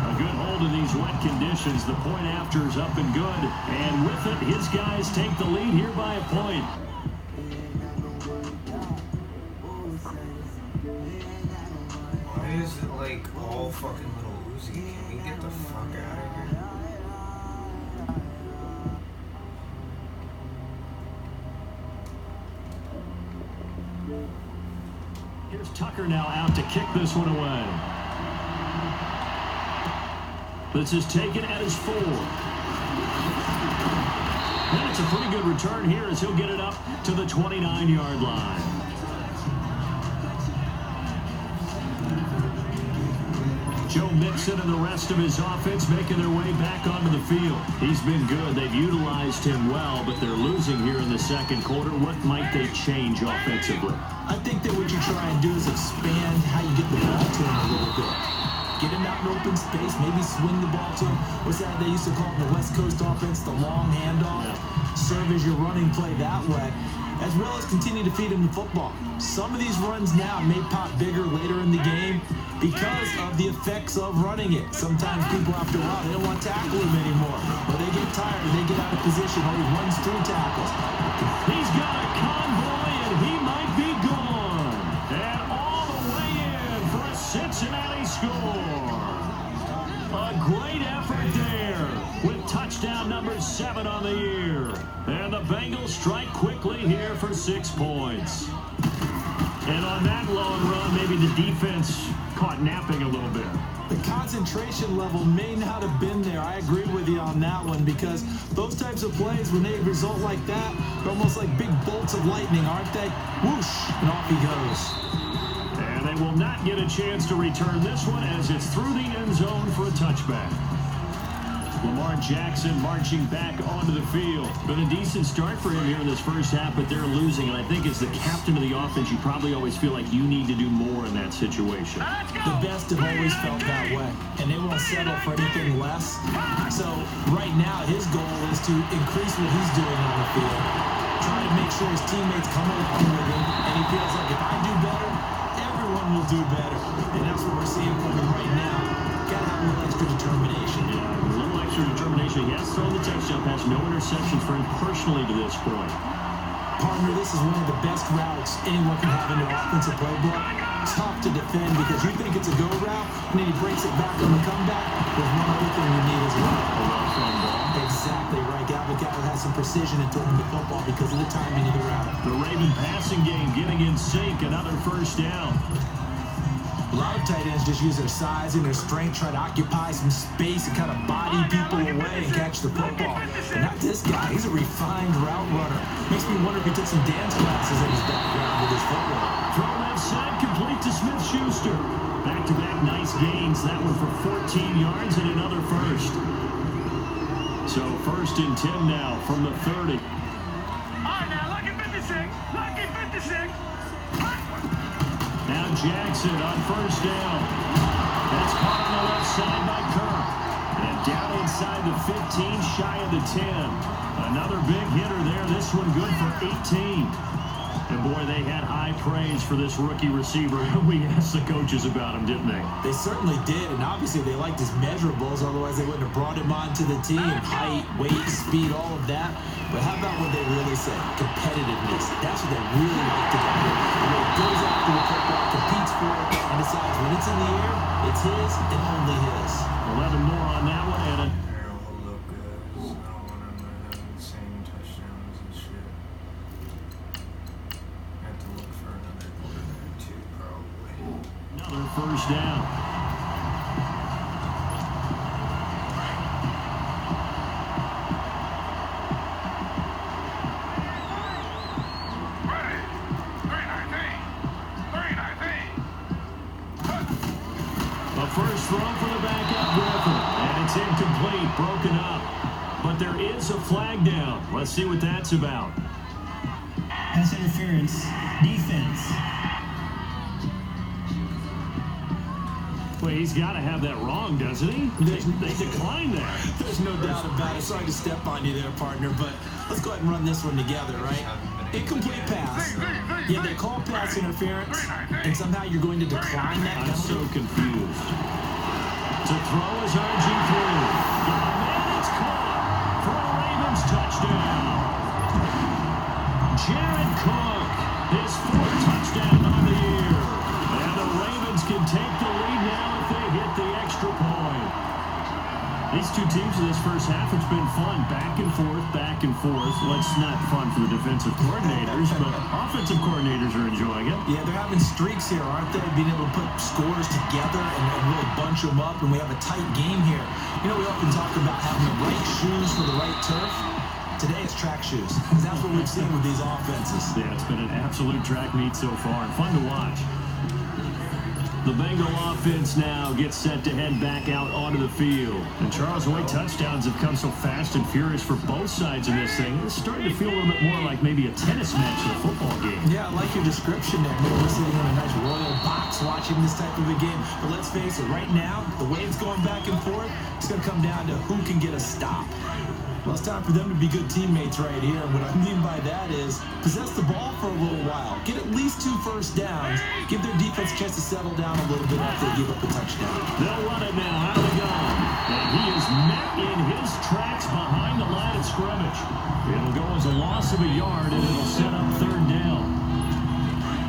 A good hold in these wet conditions. The point after is up and good. And with it, his guys take the lead here by a point. Why is it like all fucking little Uzi? Can we get the fuck out of here? Here's Tucker now out to kick this one away. This is taken at his 4. And it's a pretty good return here as he'll get it up to the 29-yard line. Joe Mixon and the rest of his offense making their way back onto the field. He's been good. They've utilized him well, but they're losing here in the second quarter. What might they change offensively? I think that what you try and do is expand how you get the ball to him a little bit. Get him out in open space, maybe swing the ball to him. What's that they used to call it in the West Coast offense, the long handoff? Serve as your running play that way, as well as continue to feed him the football. Some of these runs now may pop bigger later in the game because of the effects of running it. Sometimes people, after a while, they don't want to tackle him anymore. Or they get tired and they get out of position, or he runs through tackles. He's got a convoy, and he might be gone. And all the way in for a Cincinnati score. A great effort there with touchdown number 7 on the year. And the Bengals strike quickly here for 6 points. And on that long run, maybe the defense caught napping a little bit. The concentration level may not have been there. I agree with you on that one, because those types of plays, when they result like that, they're almost like big bolts of lightning, aren't they? Whoosh, and off he goes. And they will not get a chance to return this one as it's through the end zone for a touchback. Lamar Jackson marching back onto the field. Been a decent start for him here in this first half, but they're losing. And I think as the captain of the offense, you probably always feel like you need to do more in that situation. The best have always felt that way, and they won't settle for anything less. So right now, his goal is to increase what he's doing on the field, try to make sure his teammates come along with him, and he feels like if I do better, everyone will do better. And that's what we're seeing from him right now. Got to have a little extra determination. Determination. He has thrown the touchdown pass. No interceptions for him personally to this point. Partner, this is one of the best routes anyone can have in their offensive playbook. Tough to defend because you think it's a go route, and then he breaks it back on the comeback. There's one other thing you need as well. A well-thrown ball. Exactly right. Gabba has some precision in throwing the football because of the timing of the route. The Raven passing game getting in sync. Another first down. A lot of tight ends just use their size and their strength, try to occupy some space and kind of body people away and catch the football. But not this guy. He's a refined route runner. Makes me wonder if he took some dance classes in his background with his football. Throw left side, complete to Smith-Schuster. Back-to-back nice gains. That one for 14 yards and another first. So 1st and 10 now from the 30. All right, now, lucky 56. Lucky 56. Now Jackson on first down. That's caught on the left side by Kirk. And down inside the 15, shy of the 10. Another big hitter there. This one good for 18. And boy, they had high praise for this rookie receiver. We asked the coaches about him, didn't they? They certainly did, and obviously they liked his measurables, otherwise they wouldn't have brought him onto the team. Height, weight, speed, all of that. But how about what they really say? Competitiveness. That's what they really like to do. He goes after the football, competes for it, and decides when it's in the air, it's his and only his. 11 more on that one, and Hold up, guys. I don't want him to have the same touchdowns and shit. I have to look for another quarterback too, probably. another first down. broken up. But there is a flag down. Let's see what that's about. Pass interference. Defense. Well, he's got to have that wrong, doesn't he? They declined that. There's no doubt about it. Sorry to step on you there, partner, but let's go ahead and run this one together, right? Incomplete pass. Yeah, they call pass interference, and somehow you're going to decline that I'm penalty. so confused. To throw is RG3. And it's caught for a Ravens touchdown. Jared Cook, his 4th touchdown on the year. And the Ravens can take the lead now if they hit the extra point. These two teams in this first half, it's been fun. Back and forth, back and forth. Well, it's not fun for the defensive coordinators, but offensive coordinators are enjoying it. Yeah, they're having streaks here, aren't they? Being able to put scores together and really bunch them up, and we have a tight game here. You know, we often talk about having the right shoes for the right turf. Today it's track shoes, because that's what we've seen with these offenses. Yeah, it's been an absolute track meet so far, and fun to watch. The Bengal offense now gets set to head back out onto the field. And Charles, the way touchdowns have come so fast and furious for both sides in this thing, it's starting to feel a little bit more like maybe a tennis match than a football game. Yeah, I like your description there. Maybe we're sitting in a nice royal box watching this type of a game. But let's face it, right now, the way it's going back and forth, it's going to come down to who can get a stop. Well, it's time for them to be good teammates right here. And what I mean by that is possess the ball for a little while. Get at least 2 first downs. Give their defense a chance to settle down a little bit after they give up the touchdown. They'll run it now. Out of the gun. And he is met in his tracks behind the line of scrimmage. It'll go as a loss of a yard, and it'll set up 3rd down.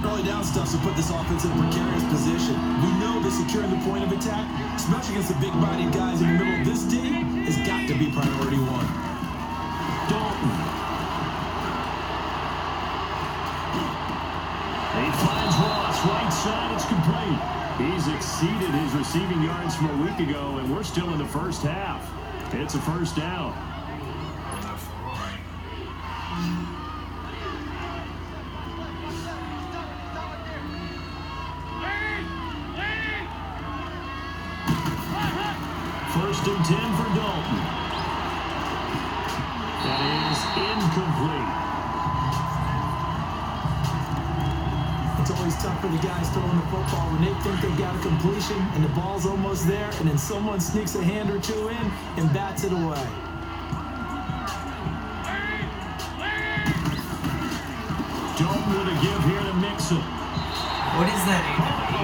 Early down stuff to put this offense in a precarious position. We know that securing the point of attack, especially against the big-bodied guys in the middle of this team, has got to be priority 1. Dalton. He finds Ross, right side, it's complete. He's exceeded his receiving yards from a week ago, and we're still in the first half. It's a 1st down. First and 10 for Dalton. That is incomplete. It's always tough for the guys throwing the football when they think they've got a completion and the ball's almost there, and then someone sneaks a hand or 2 in and bats it away. Dalton with a give here to Mixon. What is that?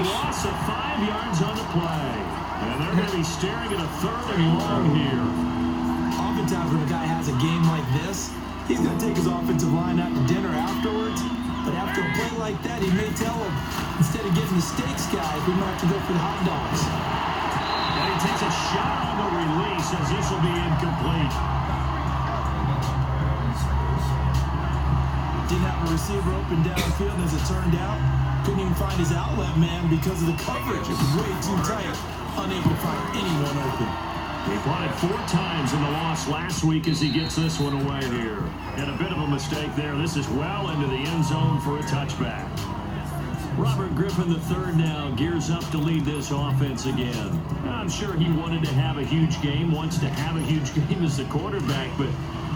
A loss of 5 yards on the play. And they're going to be staring at a 3rd and long here. Oftentimes when a guy has a game like this, he's going to take his offensive line out to dinner afterwards. But after a play like that, he may tell him, instead of getting the steaks, guys, we might have to go for the hot dogs. And he takes a shot on the release as this will be incomplete. Didn't have a receiver open downfield, and as it turned out, couldn't even find his outlet man because of the coverage. It was way too tight. Unable to find anyone open. He applied 4 times in the loss last week as he gets this one away here. And a bit of a mistake there. This is well into the end zone for a touchback. Robert Griffin III now gears up to lead this offense again. I'm sure he wanted to have a huge game, wants to have a huge game as the quarterback, but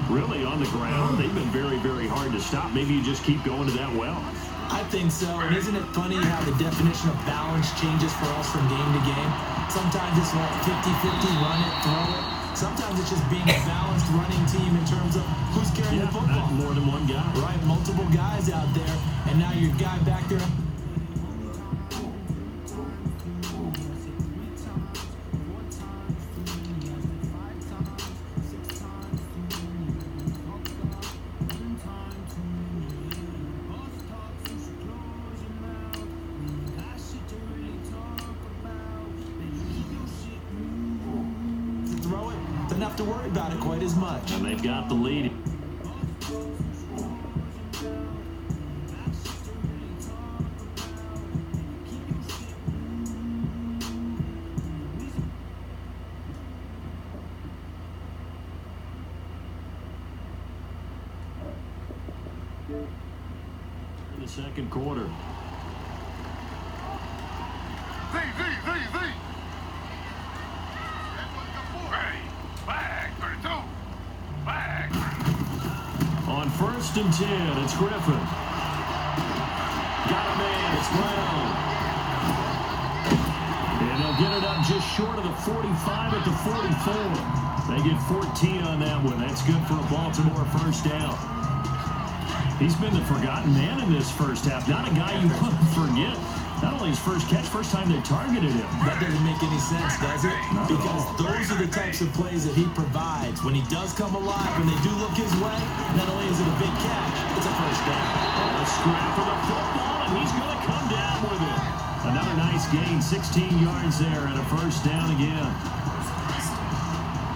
really on the ground, they've been very, very hard to stop. Maybe you just keep going to that well. I think so, and isn't it funny how the definition of balance changes for us from game to game? Sometimes it's like 50-50, run it, throw it. Sometimes it's just being a balanced running team in terms of who's carrying the football. More than one guy. Right, multiple guys out there, and now your guy back there. Don't have to worry about it quite as much. And they've got the lead. In the second quarter. Hey, flag. On 1st and 10, it's Griffin. Got a man, it's Brown. And they'll get it up just short of the 45 at the 44. They get 14 on that one. That's good for a Baltimore first down. He's been the forgotten man in this first half. Not a guy you want to forget. Not only his first catch, first time they targeted him. That doesn't make any sense, does it? Because those are the types of plays that he provides. When he does come alive, when they do look his way, not only is it a big catch, it's a first down. A scrap for the football, and he's going to come down with it. Another nice gain, 16 yards there, and a first down again.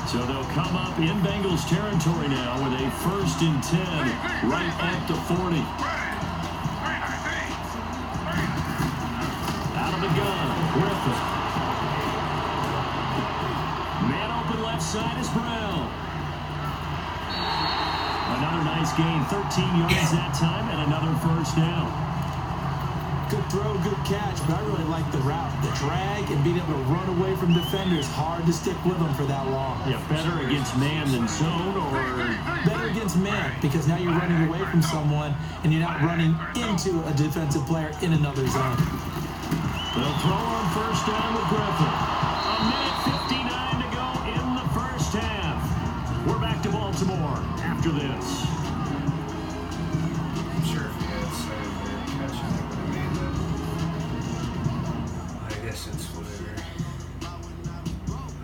So they'll come up in Bengals territory now with a 1st and 10 right at the 40. Out of the gun, Griffin. Man open left side is Brown. Another nice gain, 13 yards that time, and another first down. Good throw, good catch, but I really like the route. The drag and being able to run away from defenders, hard to stick with them for that long. Yeah, better against man than zone, or better against man, because now you're running away from someone and you're not running into a defensive player in another zone. They'll throw on first down with Griffin. A minute 59 to go in the first half. We're back to Baltimore after this. I'm sure if you had said they're catching, they would have made that. I guess it's whatever.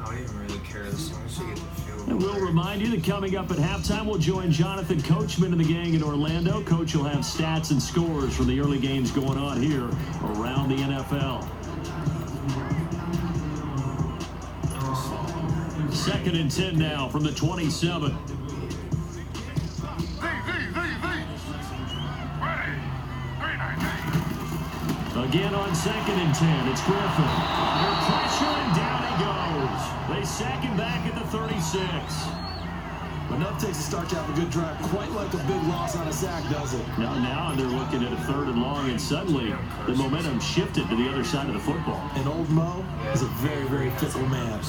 I don't even really care as long as you get the field. And we'll remind you that coming up at halftime, we'll join Jonathan Coachman and the gang in Orlando. Coach will have stats and scores from the early games going on here around the NFL. 2nd and 10 now from the 27. Again on 2nd and 10, it's Griffin. Under pressure, and down he goes. They sack him back at the 36. Enough takes to start to have a good drive, quite like a big loss on a sack, does it? Now they're looking at a 3rd and long, and suddenly the momentum shifted to the other side of the football. And old Mo is a very, very fickle man.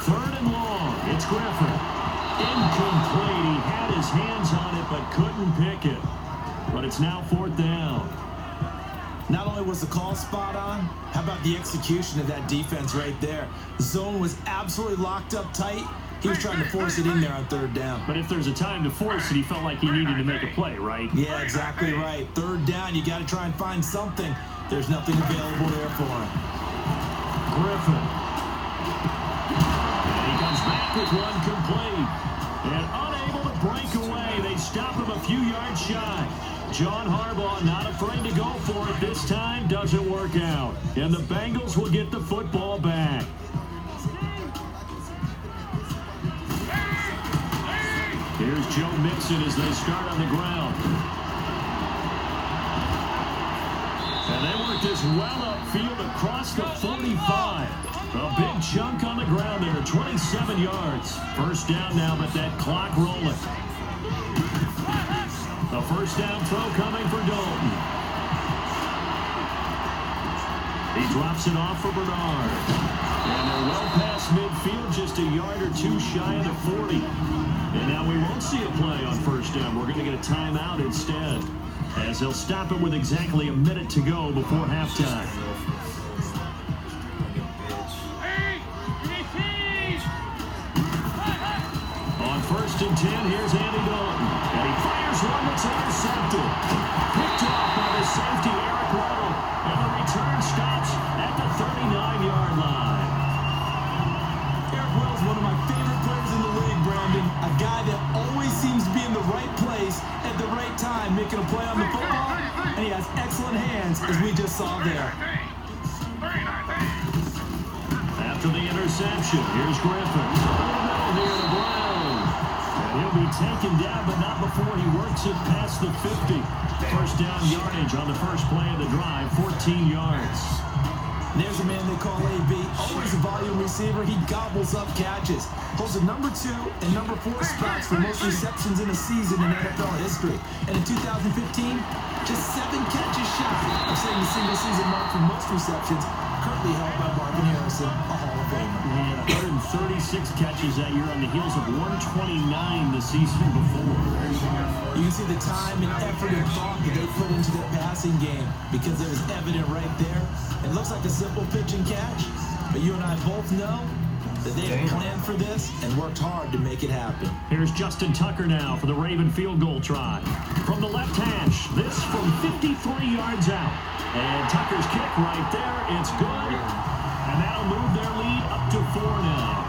3rd and long, it's Griffin. Incomplete. He had his hands on it, but couldn't pick it. But it's now 4th down. Not only was the call spot on, how about the execution of that defense right there? The zone was absolutely locked up tight. He was trying to force it in there on 3rd down. But if there's a time to force it, he felt like he needed to make a play, right? Yeah, exactly right. 3rd down, you got to try and find something. There's nothing available there for him. Griffin. And he comes back with one complete. And unable to break away. They stop him a few yards shy. John Harbaugh not afraid to go for it. This time doesn't work out. And the Bengals will get the football back. Here's Joe Mixon as they start on the ground. And they work this well upfield across the 45. A big chunk on the ground there, 27 yards. First down now, but that clock rolling. The first down throw coming for Dalton. He drops it off for Bernard. And they're well past midfield, just a yard or two shy of the 40. And now we won't see a play on first down. We're going to get a timeout instead, as they'll stop it with exactly a minute to go before halftime. On 1st and 10, here's Andy Dalton. And he fires one that's intercepted. Picked off by the safety, Eric Weddle. And the return stops at the 39-yard line. Eric Weddle's one of my favorite players in the league, Brandon. A guy that always seems to be in the right place at the right time, making a play on the football. And he has excellent hands, as we just saw there. After the interception, here's Griffin. Near the ground. And he'll be taken down, but not before he works it past the 50. First down yardage on the first play of the drive, 14 yards. There's a man they call AB, always a volume receiver. He gobbles up catches. Holds the number 2 and number 4 spots for most receptions in a season in NFL history. And in 2015, just 7 catches shy of setting the single season mark for most receptions, currently held by Marvin Harrison, a Hall of Famer. He had 136 catches that year on the heels of 129 the season before. You can see the time and effort and thought that they put into their passing game because it was evident right there. It looks like a simple pitch and catch, but you and I both know that they had planned for this and worked hard to make it happen. Here's Justin Tucker now for the Raven field goal try. From the left hash, this from 53 yards out. And Tucker's kick right there, it's good. And that'll move their lead up to 4 now.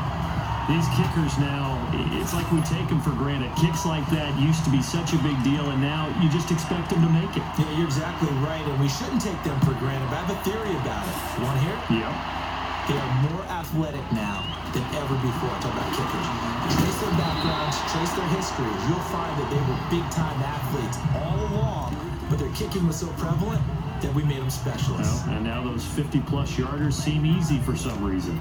These kickers now, it's like we take them for granted. Kicks like that used to be such a big deal, and now you just expect them to make it. Yeah, you're exactly right, and we shouldn't take them for granted. But I have a theory about it. You want to hear it? Yep. They are more athletic now than ever before. I talk about kickers. Trace their backgrounds, trace their histories. You'll find that they were big-time athletes all along, but their kicking was so prevalent that we made them specialists. Well, and now those 50-plus yarders seem easy for some reason.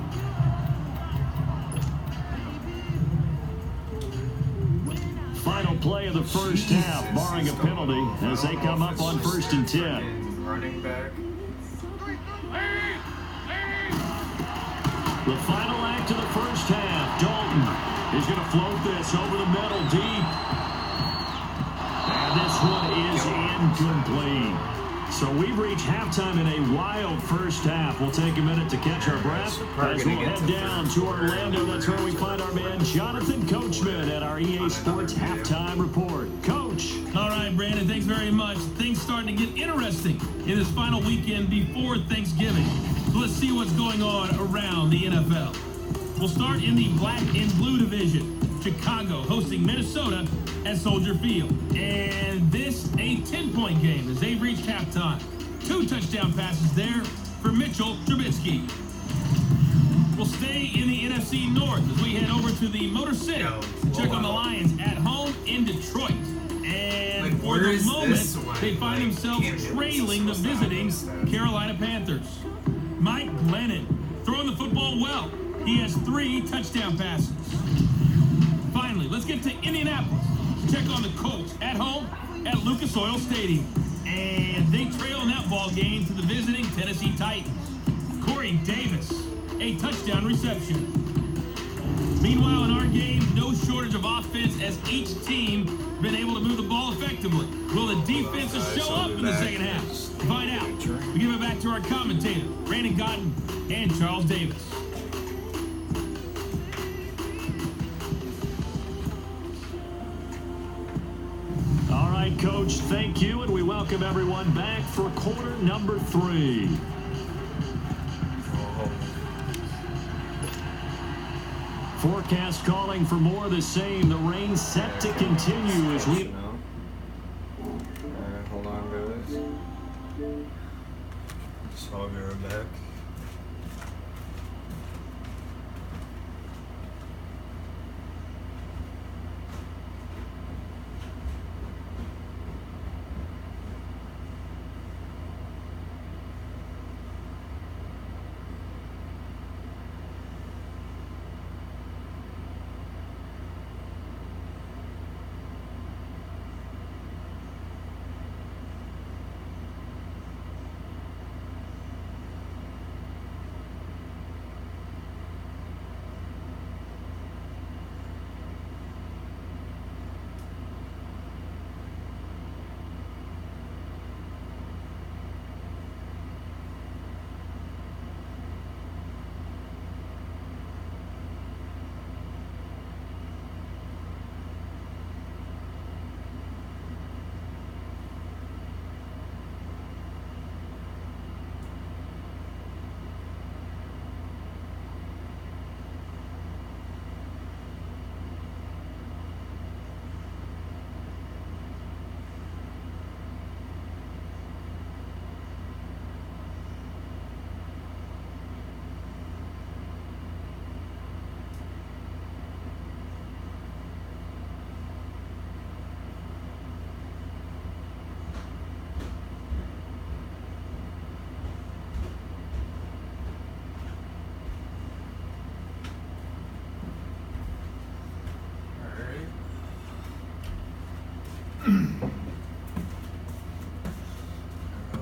Final play of the first half, barring a penalty, as they come up on 1st and 10. Running back. The final act of the first half. Dalton is going to float this over the middle deep. And this one is incomplete. So we've reached halftime in a wild first half. We'll take a minute to catch our breath as we'll head down to Orlando. That's where we find our man Jonathan Coachman at our EA Sports Halftime Report. Coach. All right, Brandon, thanks very much. Things starting to get interesting in this final weekend before Thanksgiving. So let's see what's going on around the NFL. We'll start in the black and blue division. Chicago hosting Minnesota at Soldier Field. And this a 10-point game as they've reached halftime. 2 touchdown passes there for Mitchell Trubisky. We'll stay in the NFC North as we head over to the Motor City to check on the Lions at home in Detroit. And for the moment, they find themselves trailing the visiting Carolina Panthers. Mike Glennon throwing the football well. He has 3 touchdown passes. Finally, let's get to Indianapolis to check on the Colts at home at Lucas Oil Stadium. And they trail in that ball game to the visiting Tennessee Titans. Corey Davis, a touchdown reception. Meanwhile, in our game, no shortage of offense as each team been able to move the ball effectively. Will the defenses show up in the second half? To find out, we give it back to our commentator, Brandon Cotton and Charles Davis. All right, Coach, thank you, and we welcome everyone back for quarter number 3. Forecast calling for more of the same. The rain set to continue as we... Alright, hold on, guys. So I'll be right back.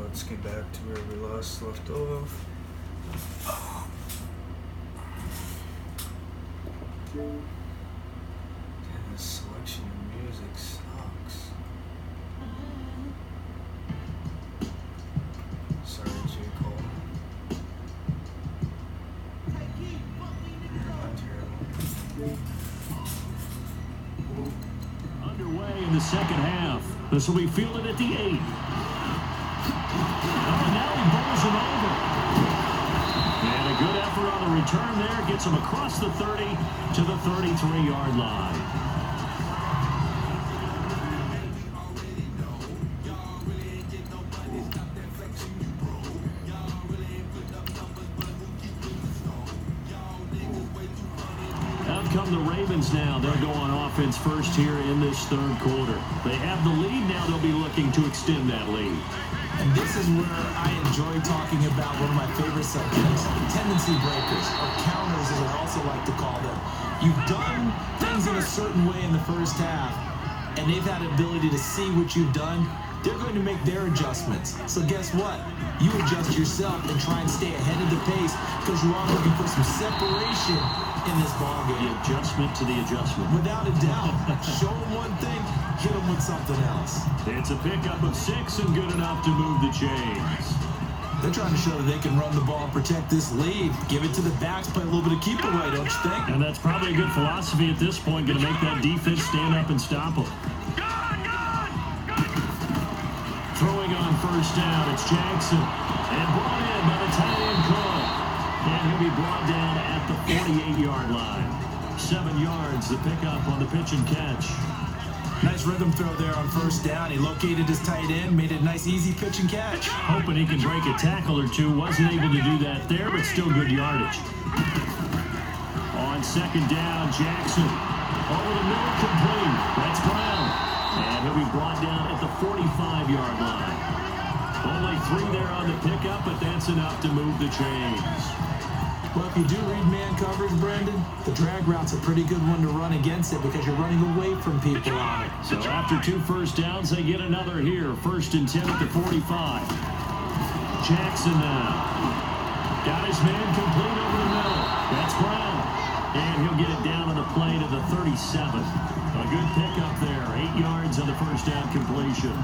Let's get back to where we left off. Damn, this selection of music sucks. Sorry, J. Cole. Not terrible. Underway in the second half. This will be fielded at the 8. Oh, now he bowls him over. And a good effort on the return there. Gets him across the 30 to the 33-yard line. Come the Ravens now. They'll go on offense first here in this third quarter. They have the lead. Now they'll be looking to extend that lead. And this is where I enjoy talking about one of my favorite subjects, tendency breakers, or counters as I also like to call them. You've done things in a certain way in the first half, and they've had the ability to see what you've done. They're going to make their adjustments. So guess what? You adjust yourself and try and stay ahead of the pace because you are looking for some separation in this ballgame. The adjustment to the adjustment. Without a doubt. Show them one thing, hit them with something else. It's a pickup of 6 and good enough to move the chains. They're trying to show that they can run the ball and protect this lead. Give it to the backs, play a little bit of keep away, don't you think? And that's probably a good philosophy at this point, going to make that defense stand up and stop them. Throwing on first down, it's Jackson. And brought in by the tight end Cook. And he'll be brought down at the 48-yard line. 7 yards, the pickup on the pitch and catch. Nice rhythm throw there on first down. He located his tight end, made it a nice, easy pitch and catch. Hoping he can break a tackle or two. Wasn't able to do that there, but still good yardage. On second down, Jackson. Over the middle, complete. That's Brown. And he'll be brought down at the 45-yard line. Only 3 there on the pickup, but that's enough to move the chains. Well, if you do read man coverage, Brendan, the drag route's a pretty good one to run against it because you're running away from people on it. So after 2 first downs, they get another here. 1st and 10 at the 45. Jackson now. Got his man complete over the middle. That's Brown. And he'll get it down on the play to the 37. A good pickup there. 8 yards on the first down completion.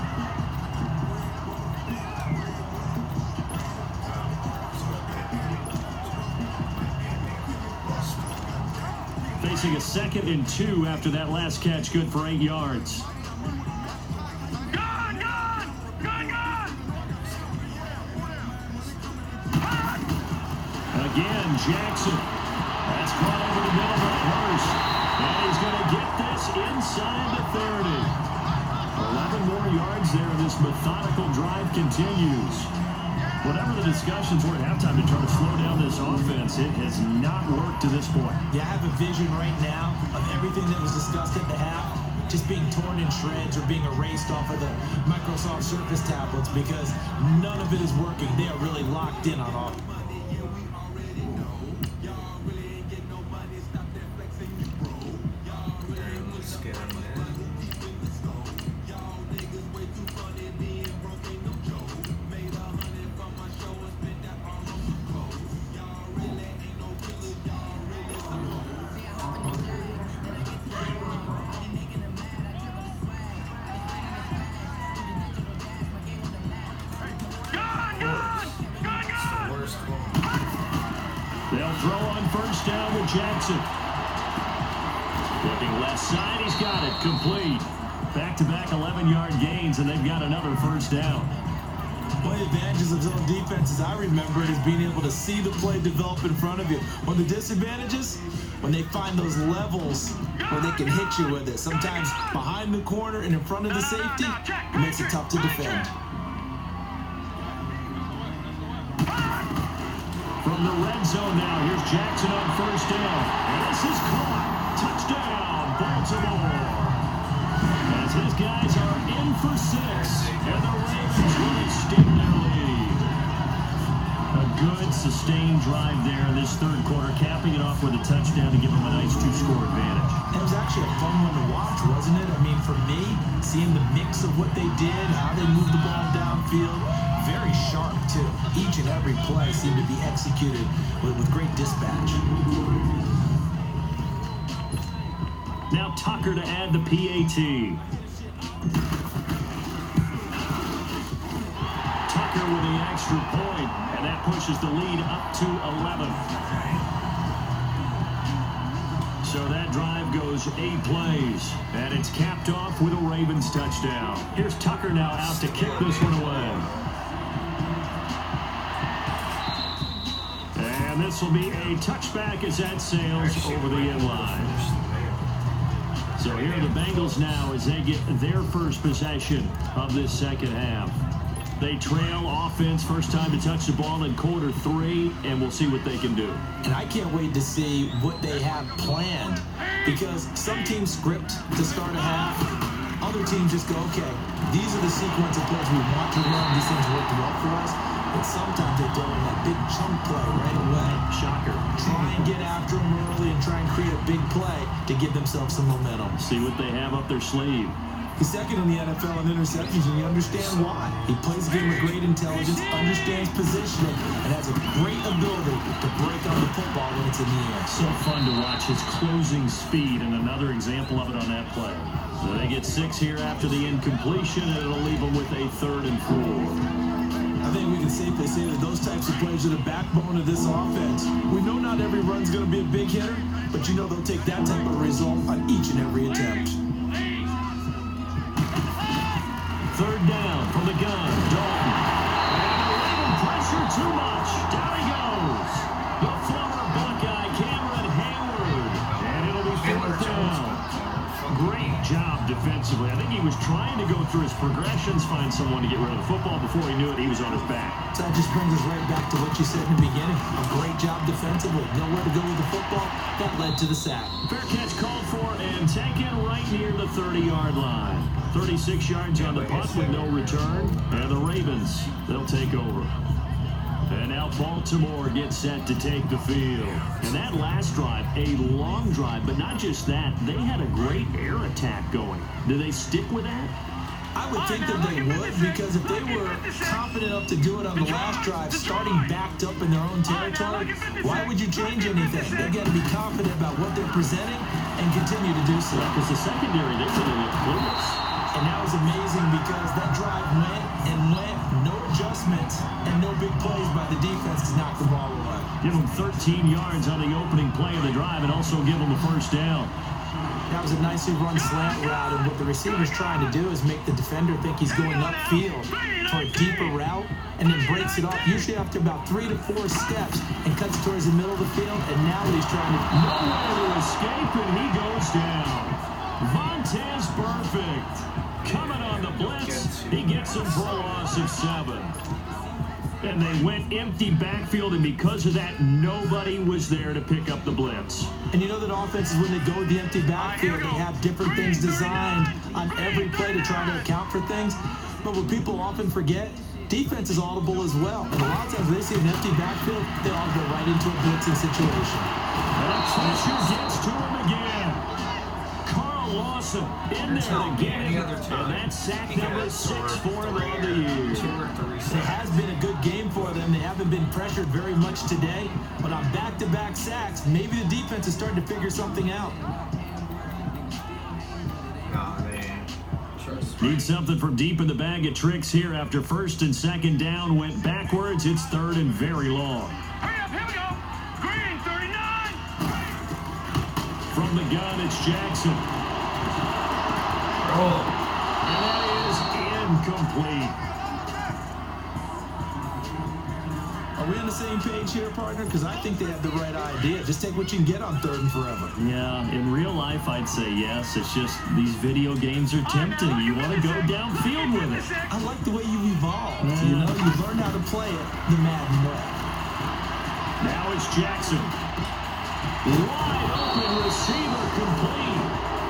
Facing a 2nd and 2 after that last catch, good for 8 yards. Again, Jackson. That's caught over the middle by Hurst. And he's going to get this inside the 30. 11 more yards there. This methodical drive continues. Whatever the discussions were at halftime to try to slow down this offense, it has not worked to this point. Yeah, I have a vision right now of everything that was discussed at the half just being torn in shreds or being erased off of the Microsoft Surface tablets because none of it is working. They are really locked in on all. They'll throw on first down with Jackson. Looking left side, he's got it. Complete. Back-to-back 11-yard gains, and they've got another first down. One of the advantages of zone defense, as I remember it, is being able to see the play develop in front of you. One of the disadvantages, when they find those levels where they can hit you with it. Sometimes behind the corner and in front of the safety, it makes it tough to defend. From the red zone now, here's Jackson on first down. And this is caught. Touchdown, Baltimore. As his guys are in for 6, and the Ravens will extend their lead. A good, sustained drive there in this third quarter, capping it off with a touchdown to give them a nice 2-score advantage. It was actually a fun one to watch, wasn't it? I mean, for me, seeing the mix of what they did, how they moved the ball downfield, very sharp, too. Each and every play seemed to be executed with great dispatch. Tucker to add the PAT. Tucker with the extra point, and that pushes the lead up to 11. So that drive goes 8 plays, and it's capped off with a Ravens touchdown. Here's Tucker now out to kick this one away. And this will be a touchback as that sails over the end line. So here are the Bengals now as they get their first possession of this second half. They trail offense, first time to touch the ball in quarter 3, and we'll see what they can do. And I can't wait to see what they have planned, because some teams script to start a half. Other teams just go, okay, these are the sequence of plays we want to run. These things work well for us. But sometimes they throw in that big chunk play right away. Shocker. Try and get after them early and try and create a big play to give themselves some momentum. See what they have up their sleeve. He's second in the NFL in interceptions, and you understand why. He plays a game with great intelligence, understands positioning, and has a great ability to break on the football when it's in the air. So fun to watch his closing speed, and another example of it on that play. So they get 6 here after the incompletion, and it'll leave them with a 3rd and 4. I think we can safely say that those types of plays are the backbone of this offense. We know not every run's going to be a big hitter, but you know they'll take that type of result on each and every attempt. 3rd down from the gun. Dalton. And a little pressure too much. Down he goes. The former Buckeye, Cameron Hayward. And it'll be 4th down. Great job defensively. I think he was trying to go through his progressions, find someone to get rid of the football. Before he knew it, he was on his back. So that just brings us right back to what you said in the beginning. A great job defensively. Nowhere to go with the football. That led to the sack. Fair catch called for and taken right near the 30-yard line. 36 yards on the punt with no return. And the Ravens, they'll take over. And now Baltimore gets set to take the field. And that last drive, a long drive, but not just that. They had a great air attack going. Do they stick with that? I would think that they would, because if they were confident enough to do it on the last drive, starting backed up in their own territory, why would you change anything? They've got to be confident about what they're presenting and continue to do so. Because the secondary, they really look clueless. And that was amazing because that drive went and went, no adjustments, and no big plays by the defense to knock the ball away. Give them 13 yards on the opening play of the drive and also give them a 1st down. That was a nicely run slant route, and what the receiver's trying to do is make the defender think he's going upfield for a deeper route, and then breaks it off, usually after about 3 to 4 steps, and cuts towards the middle of the field, and now what he's trying to do. Nowhere to escape, and he goes down. Vontez perfect. Coming on the blitz, he gets him for a loss of 7. And they went empty backfield, and because of that, nobody was there to pick up the blitz. And you know that offenses, when they go with the empty backfield, they have different things designed on every play to try to account for things. But what people often forget, defense is audible as well. And a lot of times when they see an empty backfield, they all go right into a blitzing situation. And pressure gets to him again. Lawson in there again, and that's sack number 6 for him on the year. It has been a good game for them. They haven't been pressured very much today, but on back-to-back sacks, maybe the defense is starting to figure something out. Need something from deep in the bag of tricks here after 1st and 2nd down went backwards. It's 3rd and very long. Hurry up, here we go. Green, 39. From the gun, it's Jackson. And that is incomplete. Are we on the same page here, partner? Because I think they have the right idea. Just take what you can get on 3rd and forever. Yeah, in real life, I'd say yes. It's just these video games are tempting. You want to go downfield with it. I like the way you evolved. You know, you learn how to play it the Madden way. Now it's Jackson. Wide open receiver complete.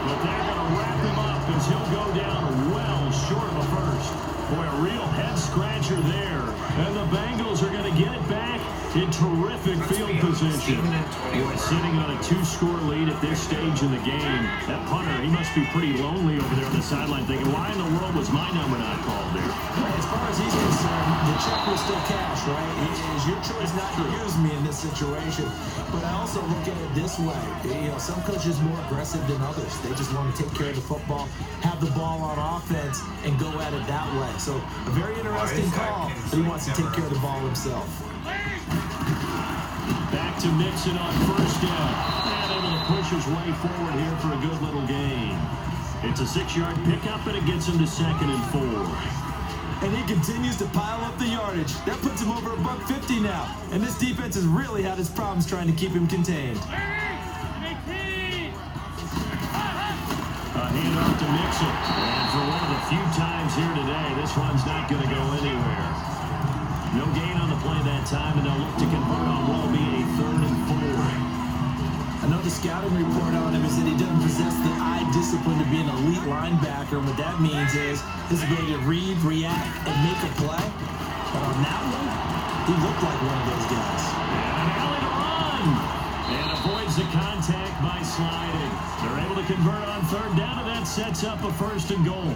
But they're going to wrap him up as he'll go down well short of a 1st. Boy, a real head-scratcher there. And the Bengals are going to get it back in terrific field position. We're sitting on a 2-score lead at this stage in the game. That punter, he must be pretty lonely over there on the sideline thinking, why in the world was my number not called there? As far as he's concerned, the check was still cash, right? It is your choice not to use me in this situation. But I also look at it this way. You know, some coaches are more aggressive than others. They just want to take care of the football, have the ball on offense, and go at it that way. So a very interesting call, but he wants to take care of the ball himself. Back to Mixon on first down. And able to push his way forward here for a good little gain. It's a 6-yard pickup, and it gets him to 2nd and 4. And he continues to pile up the yardage. That puts him over $150 now. And this defense has really had its problems trying to keep him contained. A handoff to Mixon. And for one of the few times here today, this one's not going to go anywhere. No gain on the play that time, and they'll look to convert on what will be a 3rd and 4. I know the scouting report on him is that he doesn't possess the eye discipline to be an elite linebacker. What that means is his ability to read, react, and make a play. But on that one, he looked like one of those guys. And an alley to run. And avoids the contact by sliding. They're able to convert on 3rd down, and that sets up a 1st and goal.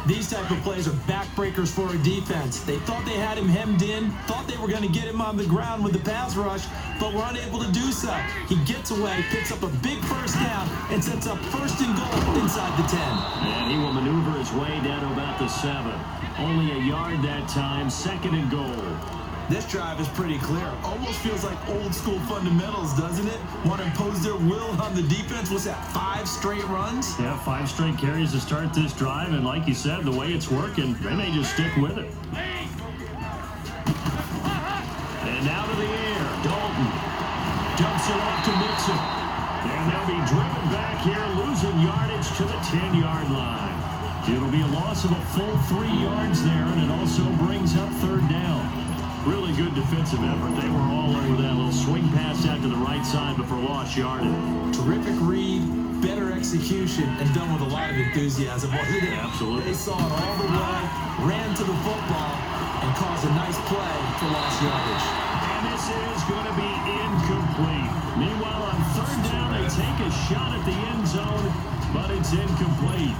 These type of plays are backbreakers for a defense. They thought they had him hemmed in, thought they were going to get him on the ground with the pass rush, but were unable to do so. He gets away, picks up a big 1st down, and sets up 1st and goal inside the 10. And he will maneuver his way down to about the 7. Only a yard that time, 2nd and goal. This drive is pretty clear. Almost feels like old school fundamentals, doesn't it? Want to impose their will on the defense. What's that, 5 straight runs? Yeah, 5 straight carries to start this drive, and like you said, the way it's working, they may just stick with it. And now to the air, Dalton dumps it off to Mixon. And they'll be driven back here, losing yardage to the 10-yard line. It'll be a loss of a full 3 yards there, and it also brings up 3rd down. Really good defensive effort. They were all over that little swing pass out to the right side before lost yardage. Terrific read, better execution, and done with a lot of enthusiasm. Wasn't it? Absolutely. They saw it all the way, ran to the football, and caused a nice play for lost yardage. And this is going to be incomplete. Meanwhile, on 3rd down, they take a shot at the end zone, but it's incomplete.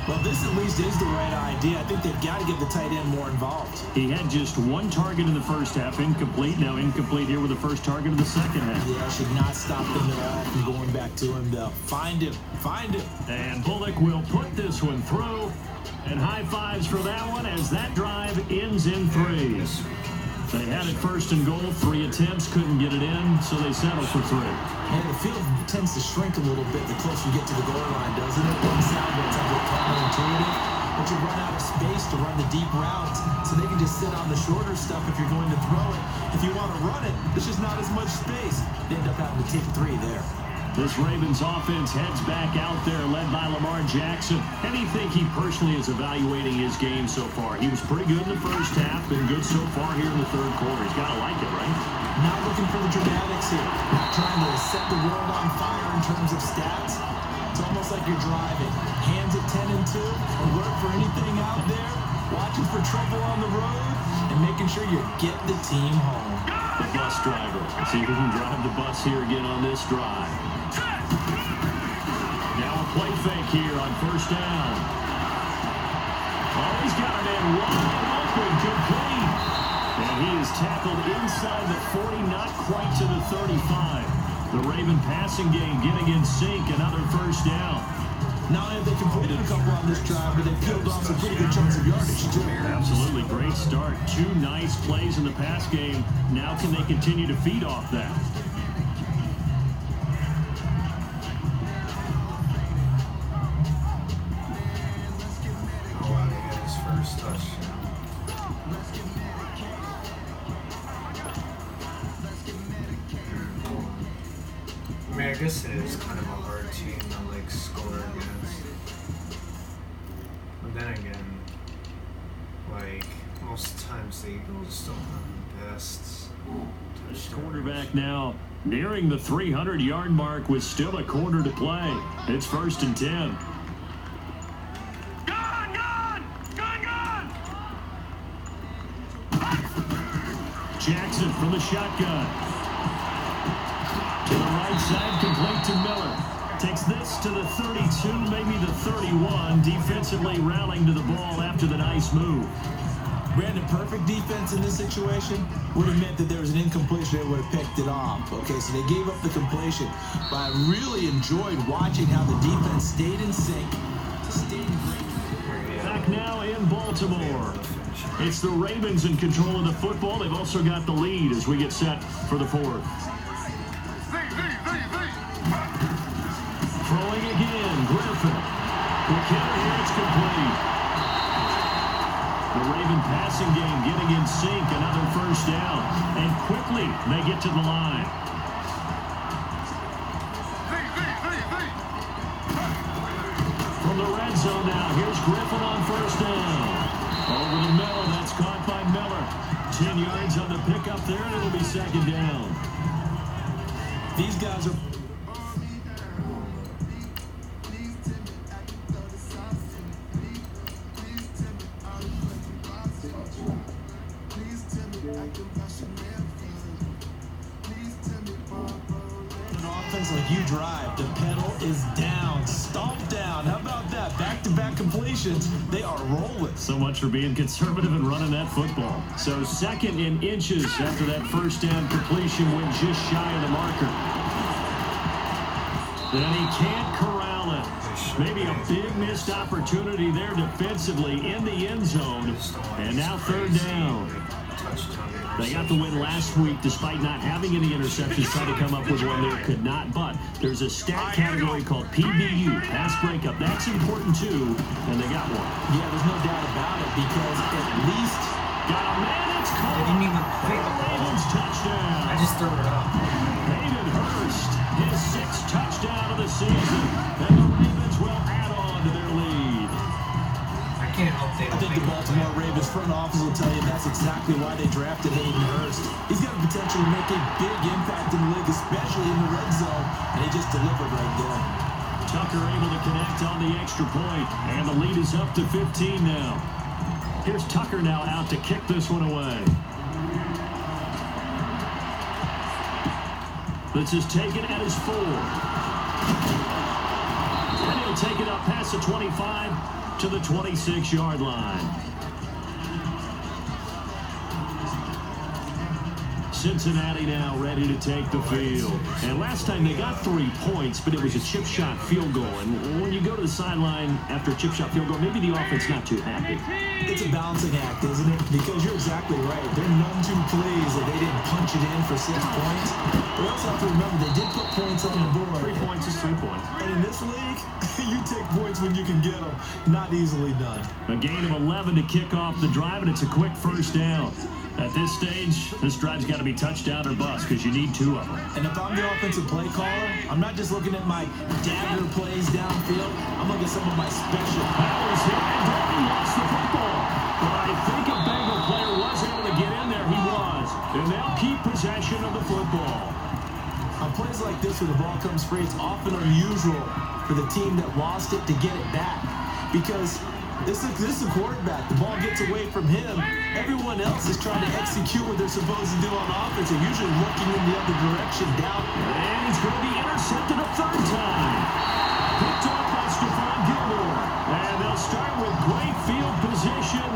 Well, this at least is the right idea. I think they've got to get the tight end more involved. He had just 1 target in the first half, incomplete. Now incomplete here with the first target of the second half. Yeah, should not stop them at all from going back to him, though. Find him. Find him. And Bullock will put this one through. And high fives for that one as that drive ends in 3. They had it 1st and goal, 3 attempts, couldn't get it in, so they settled for 3. And the field tends to shrink a little bit the closer you get to the goal line, doesn't it? One sound it's a bit counterintuitive, but you run out of space to run the deep routes, so they can just sit on the shorter stuff if you're going to throw it. If you want to run it, there's just not as much space. They end up having to take 3 there. This Ravens offense heads back out there, led by Lamar Jackson. And you think he personally is evaluating his game so far? He was pretty good in the first half, been good so far here in the 3rd quarter. He's got to like it, right? Not looking for the dramatics here. Not trying to set the world on fire in terms of stats. It's almost like you're driving. Hands at 10 and 2, alert for anything out there, watching for trouble on the road, and making sure you get the team home. The bus driver. Let's see who can drive the bus here again on this drive. Now a play fake here on 1st down. Oh, he's got a man wide open, complete. And he is tackled inside the 40, not quite to the 35. The Raven passing game getting in sync, another 1st down. Not only have they completed a couple on this drive, but they peeled off some pretty good chunks of yardage, too. Absolutely great start. 2 nice plays in the pass game. Now can they continue to feed off that? I mean, I guess it is kind of a hard team to like score against. But then again, like most times the Eagles don't have the best touchdowns. Quarterback now nearing the 300-yard mark with still a quarter to play. It's 1st and 10. Jackson from the shotgun. To the right side, complete to Miller. Takes this to the 32, maybe the 31. Defensively rallying to the ball after the nice move. Brandon, perfect defense in this situation would have meant that there was an incompletion. They would have picked it off. Okay, so they gave up the completion. But I really enjoyed watching how the defense stayed in sync. Back now in Baltimore. It's the Ravens in control of the football. They've also got the lead as we get set for the fourth. Throwing again, Griffin. The counter here, it's complete. The Raven passing game getting in sync, another first down. And quickly, they get to the line. From the red zone now, here's Griffin on first down. Over the middle, that's caught by Miller. 10 yards on the pickup there, and it'll be second down. These guys are... like you drive, the pedal is down, stomped down. How about that? Back-to-back completions. They are rolling. So much for being conservative and running that football. So second in inches after that first down completion went just shy of the marker. And he can't corral it. Maybe a big missed opportunity there defensively in the end zone. And now third down. They got the win last week despite not having any interceptions. Trying to come up with one there, could not. But there's a stat category called PBU, pass breakup. That's important too, and they got one. Yeah, there's no doubt about it because at least got a man. It's caught. I didn't even pick the Ravens touchdown. I just threw it up. Hayden Hurst, his 6th touchdown of the season, and the Ravens will add on to their lead. I can't help they I think the Baltimore Ravens front office will tell you that's exactly why they drafted Hayden Hurst. He's got the potential to make a big impact in the league, especially in the red zone, and he just delivered right there. Tucker able to connect on the extra point, and the lead is up to 15 now. Here's Tucker now out to kick this one away. This is taken at his 4. And he'll take it up past the 25 to the 26-yard line. Cincinnati now ready to take the field. And last time they got 3 points, but it was a chip shot field goal. And when you go to the sideline after a chip shot field goal, maybe the offense not too happy. It's a balancing act, isn't it? Because you're exactly right. They're none too pleased that they didn't punch it in for 6 points. We also have to remember they did put points on the board. 3 points is 3 points. And in this league, you take points when you can get them. Not easily done. A gain of 11 to kick off the drive, and it's a quick first down. At this stage, this drive's got to be touchdown or bust because you need 2 of them. And if I'm the offensive play caller, I'm not just looking at my dagger plays downfield. I'm looking at some of my special. That was hit, and Darby lost the football. But I think a Bengal player was able to get in there. He was. And they'll keep possession of the football. On plays like this where the ball comes free, it's often unusual for the team that lost it to get it back. Because this is a quarterback. The ball gets away from him. Everyone else is trying to execute what they're supposed to do on offense. They're usually looking in the other direction down. And he's going to be intercepted a 3rd time. Picked off by Stephon Gilmore. And they'll start with great field position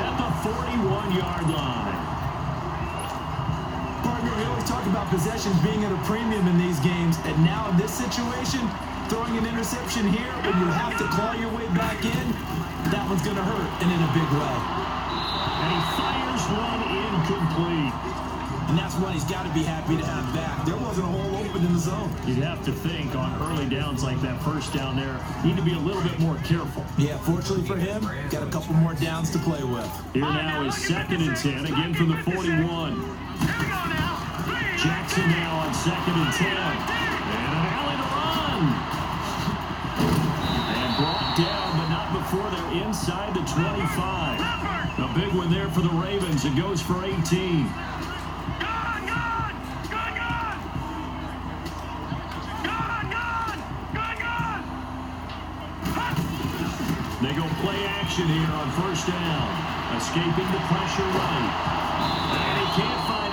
at the 41-yard line. Partner, we always talk about possessions being at a premium in these games. And now in this situation, throwing an interception here when you have to claw your way back in, that one's going to hurt, and in a big way. And he fires one incomplete. And that's one he's got to be happy to have back. There wasn't a hole open in the zone. You'd have to think on early downs like that first down there, need to be a little bit more careful. Yeah, fortunately for him, got a couple more downs to play with. Here now is 2nd and 10, again from the 41. Jackson now on 2nd and 10. And an alley to run. And brought down, but not before they're inside the 25. A big one there for the Ravens. It goes for 18. They go play action here on first down. Escaping the pressure right. And he can't find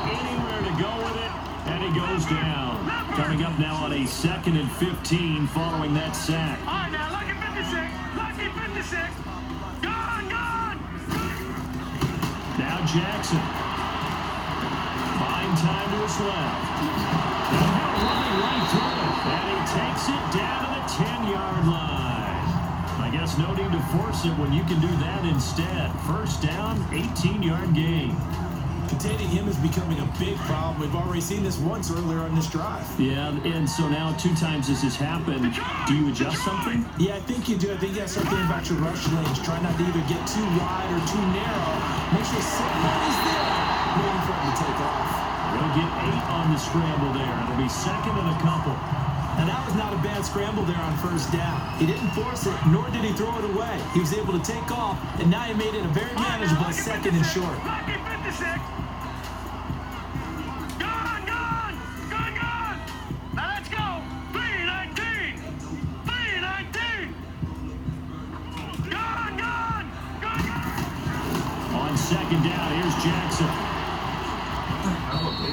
goes down. Coming up now on a 2nd and 15 following that sack. All right, now, lucky 56. Lucky 56. Gone, gone. Now Jackson. Fine time to his left. Running right through it. And he takes it down to the 10-yard line. I guess no need to force it when you can do that instead. First down, 18-yard gain. Containing him is becoming a big problem. We've already seen this once earlier on this drive. Yeah, and so now 2 times this has happened. Do you adjust something? Yeah, I think you do. I think you have something about your rush lanes. Try not to either get too wide or too narrow. Make sure somebody's there waiting for him to take off. They'll get 8 on the scramble there. It'll be 2nd and a couple. And that was not a bad scramble there on first down. He didn't force it, nor did he throw it away. He was able to take off, and now he made it a very manageable 2nd and short. Lucky 56. Gone, gone. Gone, gone. Now let's go. 319. 319. Gone, gone. Gone, gone. On 2nd down, here's Jackson.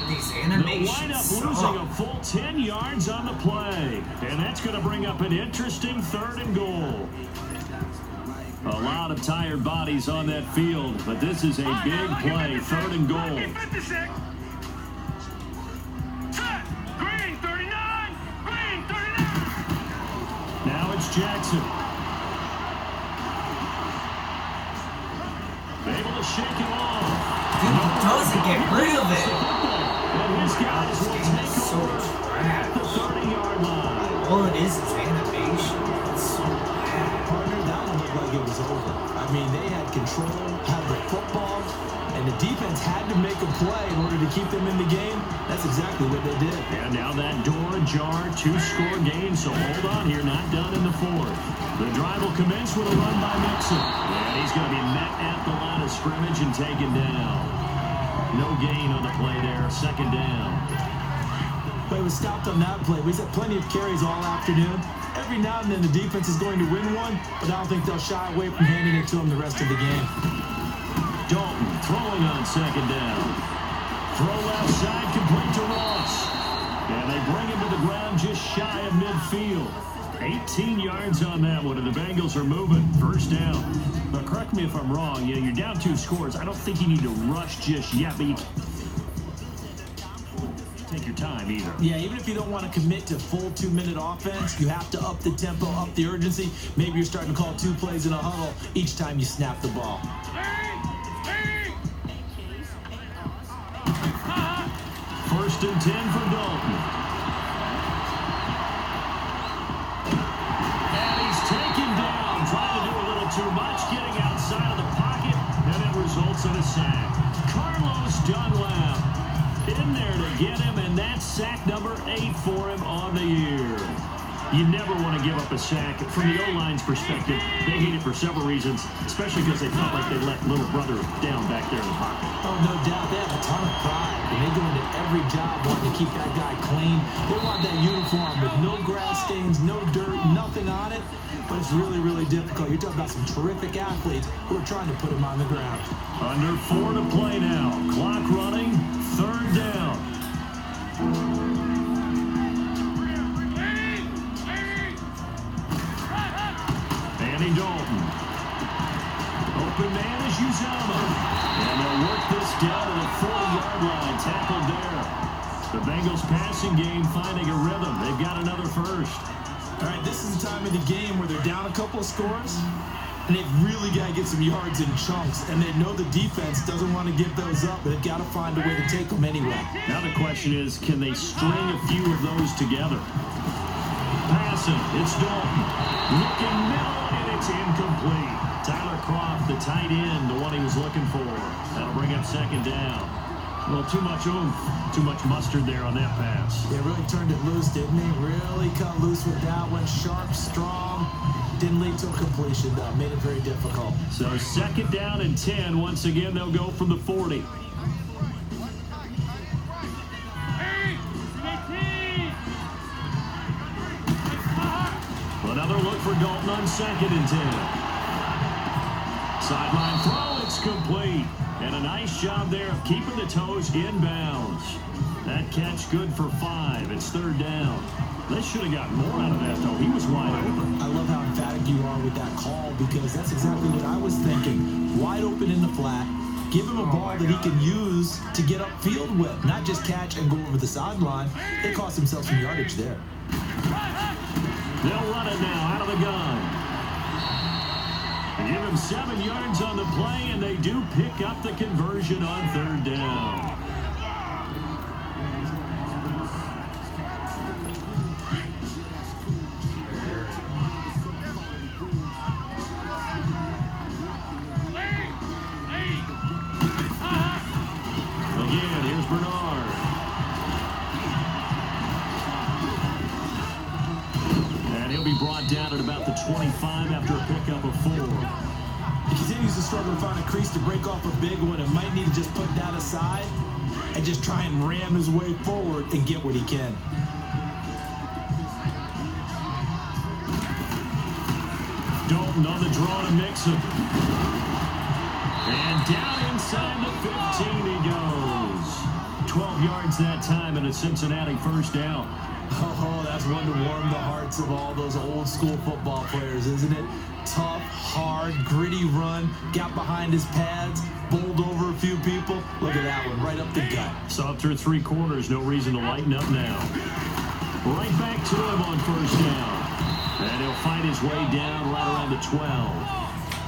These The animations lineup losing a full 10 yards on the play. And that's going to bring up an interesting 3rd and goal. A lot of tired bodies on that field, but this is a big play. 3rd and goal. Lucky 56. Set. Green 39. Green 39. Now it's Jackson. Able to shake it off. He doesn't get rid of it. And his guys will take So over at the 30-yard line. All it is animation. It's so bad. Partner, that one looked like it was over. I mean, they had control, had the football, and the defense had to make a play in order to keep them in the game. That's exactly what they did. And now that door ajar, 2-score game, so hold on here, not done in the 4th. The drive will commence with a run by Mixon. And he's going to be met at the line of scrimmage and taken down. No gain on the play there, 2nd down. But it was stopped on that play. We've had plenty of carries all afternoon. Every now and then the defense is going to win one, but I don't think they'll shy away from handing it to them the rest of the game. Dalton throwing on 2nd down. Throw left side, complete to Ross. And they bring him to the ground just shy of midfield. 18 yards on that one, and the Bengals are moving. First down. But correct me if I'm wrong. You know, you're down 2 scores. I don't think you need to rush just yet, but you can't take your time either. Yeah, even if you don't want to commit to full 2-minute offense, you have to up the tempo, up the urgency. Maybe you're starting to call 2 plays in a huddle each time you snap the ball. First and 10 for Dalton. And he's taken down, trying to do a little too much, getting outside of the pocket, and it results in a sack. Carlos Dunlap in there to get him, and that's sack number 8 for him on the year. You never want to give up a sack. From the O-line's perspective, they hate it for several reasons, especially because they felt like they let little brother down back there in the pocket. Oh, no doubt. They have a ton of pride, and they go into every job wanting to keep that guy clean. They want that uniform with no grass stains, no dirt, nothing on it. But it's really, really difficult. You're talking about some terrific athletes who are trying to put him on the ground. Under 4 to play now. Clock running. 3rd down. Andy Dalton. Open man is Uzama. And they'll work this down to the 40-yard line. Tackled there. The Bengals passing game finding a rhythm. They've got another first. All right, this is the time of the game where they're down a couple of scores, and they've really got to get some yards in chunks, and they know the defense doesn't want to give those up, but they've got to find a way to take them anyway. Now the question is, can they string a few of those together? Passing, it's Dalton. Looking middle, and it's incomplete. Tyler Croft, the tight end, the one he was looking for. That'll bring up 2nd down. Well, too much oomph, too much mustard there on that pass. They really turned it loose, didn't they? Really cut loose with that one. Sharp, strong. Didn't lead to a completion, though. Made it very difficult. So 2nd down and 10. Once again, they'll go from the 40. Another look for Dalton on 2nd and 10. Sideline throw, it's complete. And a nice job there of keeping the toes in bounds. That catch good for 5. It's 3rd down. They should have gotten more out of that, though. He was wide open. I love how emphatic you are with that call because that's exactly what I was thinking. Wide open in the flat. Give him a ball that he can use to get upfield with, not just catch and go over the sideline. They cost themselves some yardage there. They'll run it now out of the gun. They give him 7 yards on the play, and they do pick up the conversion on 3rd down. Again, here's Bernard. And he'll be brought down at about the 25 after a pickup of 4. He continues to struggle to find a crease to break off a big one and might need to just put that aside and just try and ram his way forward and get what he can. Dalton on the draw to Mixon. And down inside the 15 he goes. 12 yards that time and a Cincinnati 1st down. Oh, that's one to warm the hearts of all those old school football players, isn't it? Tough, hard, gritty run, got behind his pads, bowled over a few people. Look at that one, right up the gut. So up through 3 quarters, no reason to lighten up now. Right back to him on 1st down. And he'll find his way down right around the 12.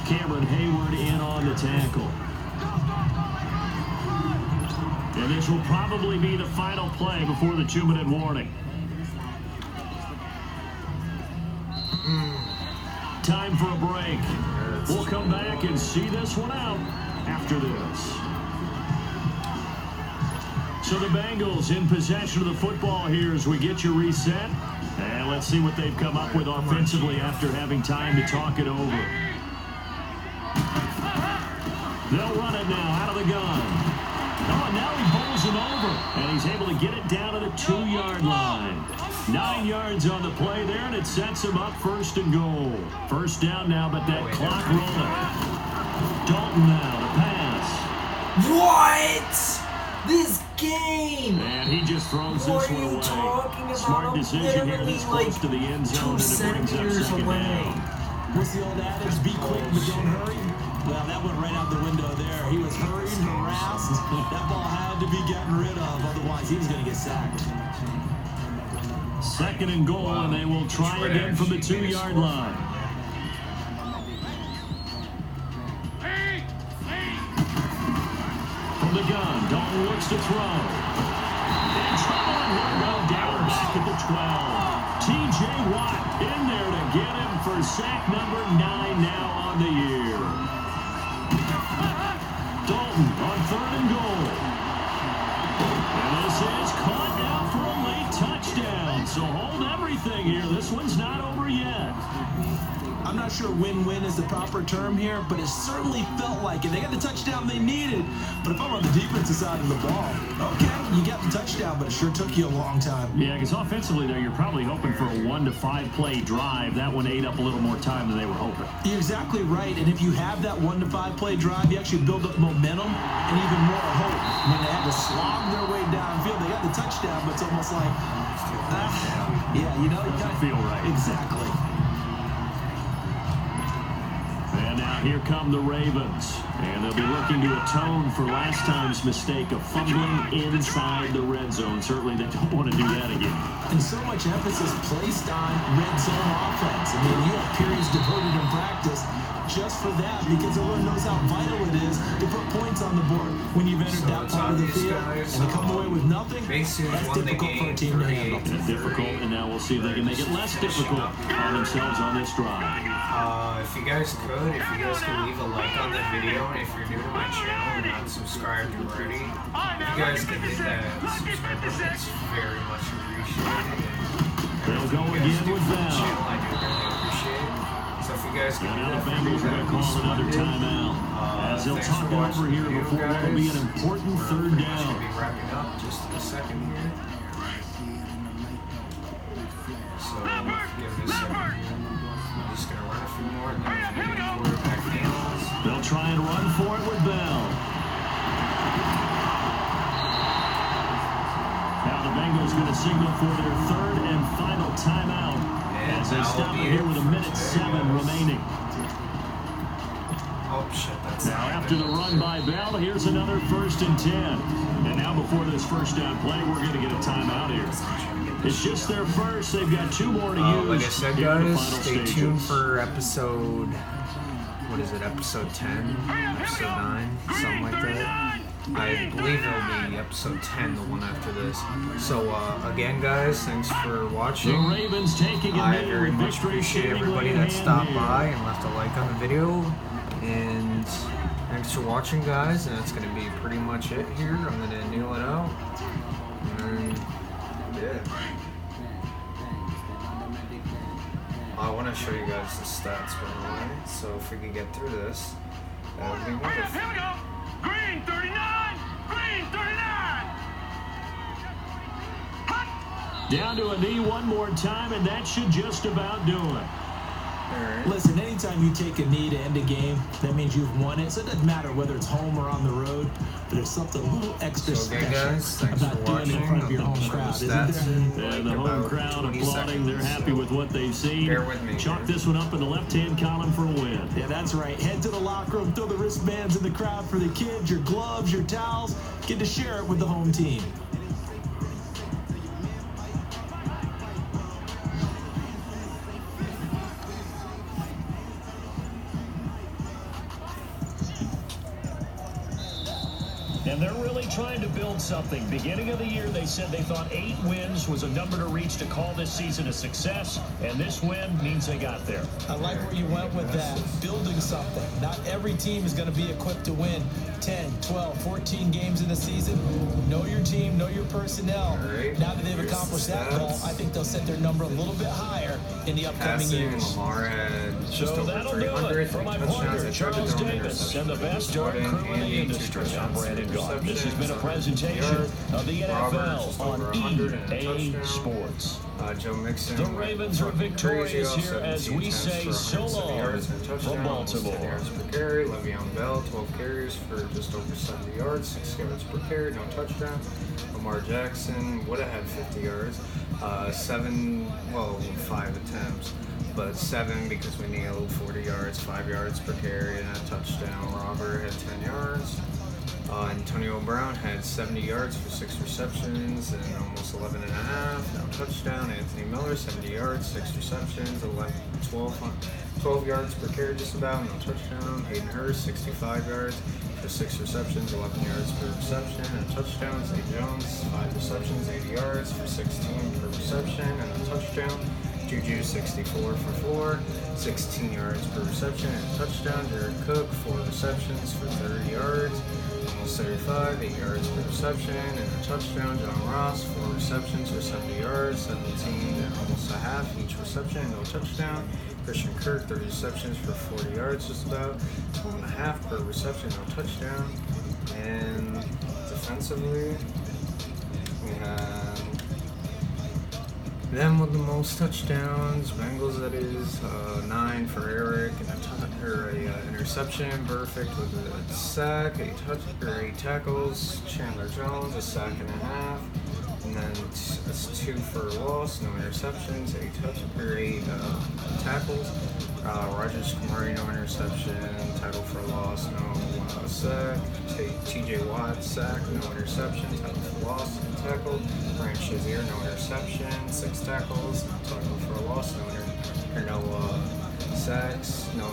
Cameron Hayward in on the tackle. And this will probably be the final play before the 2-minute warning. Time for a break. We'll come back and see this one out after this. So the Bengals in possession of the football here as we get you reset. And let's see what they've come up with offensively after having time to talk it over. They'll run it now out of the gun. Oh, and now he bowls him over. And he's able to get it down to the 2-yard line. 9 yards on the play there, and it sets him up 1st and goal. 1st down now, but that clock rolling. Dalton now to pass. What? This game! And he just throws this one away. Smart decision here this close to the end zone, and it brings up 2nd down. What's the old adage? Be quick, but don't hurry. Well, that went right out the window there. He was hurried, harassed. That ball had to be getting rid of, otherwise he was going to get sacked. 2nd and goal, and they will try again from the 2-yard line. From the gun, Dalton looks to throw. In trouble, and he'll go down back at the 12. T.J. Watt in there to get him for sack number 9 now on the year. Dalton on 3rd and goal. And this is caught now for a late touchdown. So hold everything here. This one's not over yet. I'm not sure win-win is the proper term here, but it certainly felt like it. They got the touchdown they needed, but if I'm on the defensive side of the ball, okay, you got the touchdown, but it sure took you a long time. Yeah, because offensively there, you're probably hoping for a 1 to 5 play drive. That one ate up a little more time than they were hoping. You're exactly right, and if you have that 1 to 5 play drive, you actually build up momentum and even more hope. When they had to slog their way downfield, they got the touchdown, but it's almost like, yeah, you know, you doesn't feel right. Exactly. And now here come the Ravens. And they'll be looking to atone for last time's mistake of fumbling inside the red zone. Certainly they don't want to do that again. And so much emphasis placed on red zone offense. I mean, you have periods devoted in practice just for that because everyone knows how vital it is to put points on the board when you've entered that part of the field. And to come away with nothing, that's difficult for a team to handle. It's difficult, and now we'll see if they can make it less difficult on themselves on this drive. If you guys could leave a like on the video, and if you're new to my channel and not subscribed already, if you guys could hit that subscribe button, it's very much appreciated. They'll go again with that. I do really appreciate it. So if you guys could do now that the for me, Bengals are going to call another timeout. As they'll talk it over here before what will be an important 3rd down. We're going to be wrapping up just in a second here. So give it a second here. I'm just going to run a few more and then we'll get quarterback handles. They'll try and run for it with Bell. Bengals going to signal for their third and final timeout as they stop it here with 1:07 remaining. Oh, shit, that's Now, after the run by Bell, here's another 1st and 10. And now before this first down play, we're going to get a timeout here. It's just their first. They've got 2 more to use. Like I said, here in the guys, final stay stages. tuned for episode, what is it, episode 10, episode 9, something like that. I believe it'll be episode 10, the one after this. So, again, guys, thanks for watching. The Ravens taking it I there very with much victory appreciate everybody seemingly that in stopped hand by here. and left a like on the video. And thanks for watching, guys. And that's going to be pretty much it here. I'm going to kneel it out. And, yeah. I want to show you guys the stats, by the way. So if we can get through this, that would be wonderful. Here we go. Green 39. Green 39. Down to a knee one more time, and that should just about do it. Alright. Listen, anytime you take a knee to end a game, that means you've won it. So it doesn't matter whether it's home or on the road, but there's something a little extra So again, special guys, thanks about for doing it in watching. front of your I'll home show crowd, the isn't stats there? in, And like, the home about crowd 20 applauding. They're seconds, happy so with what they've seen. bear with me Chalk here. this one up in the left-hand column for a win. Yeah, that's right. Head to the locker room, throw the wristbands in the crowd for the kids, your gloves, your towels. Get to share it with the home team. And they're really trying to build something. Beginning of the year, they said they thought 8 wins was a number to reach to call this season a success, and this win means they got there. I like where you went with that, building something. Not every team is going to be equipped to win 10, 12, 14 games in a season. Know your team, know your personnel. Alright, Now that they've here's accomplished that stats. goal, I think they'll set their number a little bit higher in the upcoming Passing, years. Lamar had just So over that'll do 300, it for my 3 touchdowns, partner, a Charles touchdown, Davis, interception. and the best dark Jordan, crew in the Andy, 2 industry. I'm touchdowns, Brandon 3 Gault. This has been a receptions, presentation 100 yards. of the Robert, NFL just on over 100 and a EA touchdown. Sports. Joe Mixon. The went Ravens are fucking victorious crazy, here as we 17 say attempts for so 170 long yards and a from touchdown, almost 10 Baltimore. yards per carry. Le'Veon Bell, 12 carries for just over 70 yards, 6 yards per carry, no touchdown. Lamar Jackson would have had 50 yards, 5 attempts, but 7 because we nailed 40 yards, 5 yards per carry, and a touchdown. Robert had 10 yards. Antonio Brown had 70 yards for 6 receptions and almost 11 and a half. No touchdown. Anthony Miller, 70 yards, 6 receptions, 12 yards per carry just about, no touchdown. Hayden Hurst, 65 yards for 6 receptions, 11 yards per reception, and a touchdown. Zay Jones, 5 receptions, 80 yards for 16 per reception, and a touchdown. Juju, 64 for 4, 16 yards per reception, and a touchdown. Jared Cook, 4 receptions for 30 yards. Almost 35, 8 yards per reception, and a touchdown. John Ross, 4 receptions for 70 yards, 17 and almost a half each reception, no touchdown. Christian Kirk, 30 receptions for 40 yards just about, 12.5 per reception, no touchdown. And defensively, we have them with the most touchdowns, Bengals that is, 9 for Eric, and a interception, Perfect with a sack, 8 tackles, Chandler Jones, a sack and a half, and then it's 2 for a loss, no interceptions, 8 tackles, Rogers Kamari, no interception, tackle for a loss, no sack, TJ Watt, sack, no interception, tackle for loss, no tackle, Ryan Shazier, no interception, 6 tackles, no tackle for a loss, no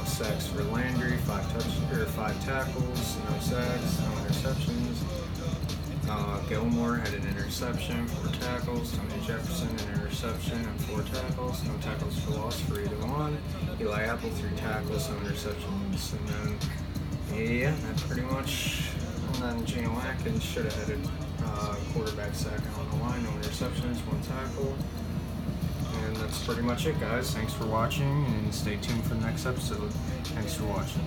sacks for Landry, 5 tackles, no sacks, no interceptions. Gilmore had an interception, 4 tackles. Tony Jefferson, an interception and 4 tackles. No tackles for loss for either one. Eli Apple, 3 tackles, no interceptions. And then, yeah, that pretty much. And then Geno Atkins should have had a quarterback sack on the line, no interceptions, 1 tackle. And that's pretty much it, guys. Thanks for watching, and stay tuned for the next episode. Thanks for watching.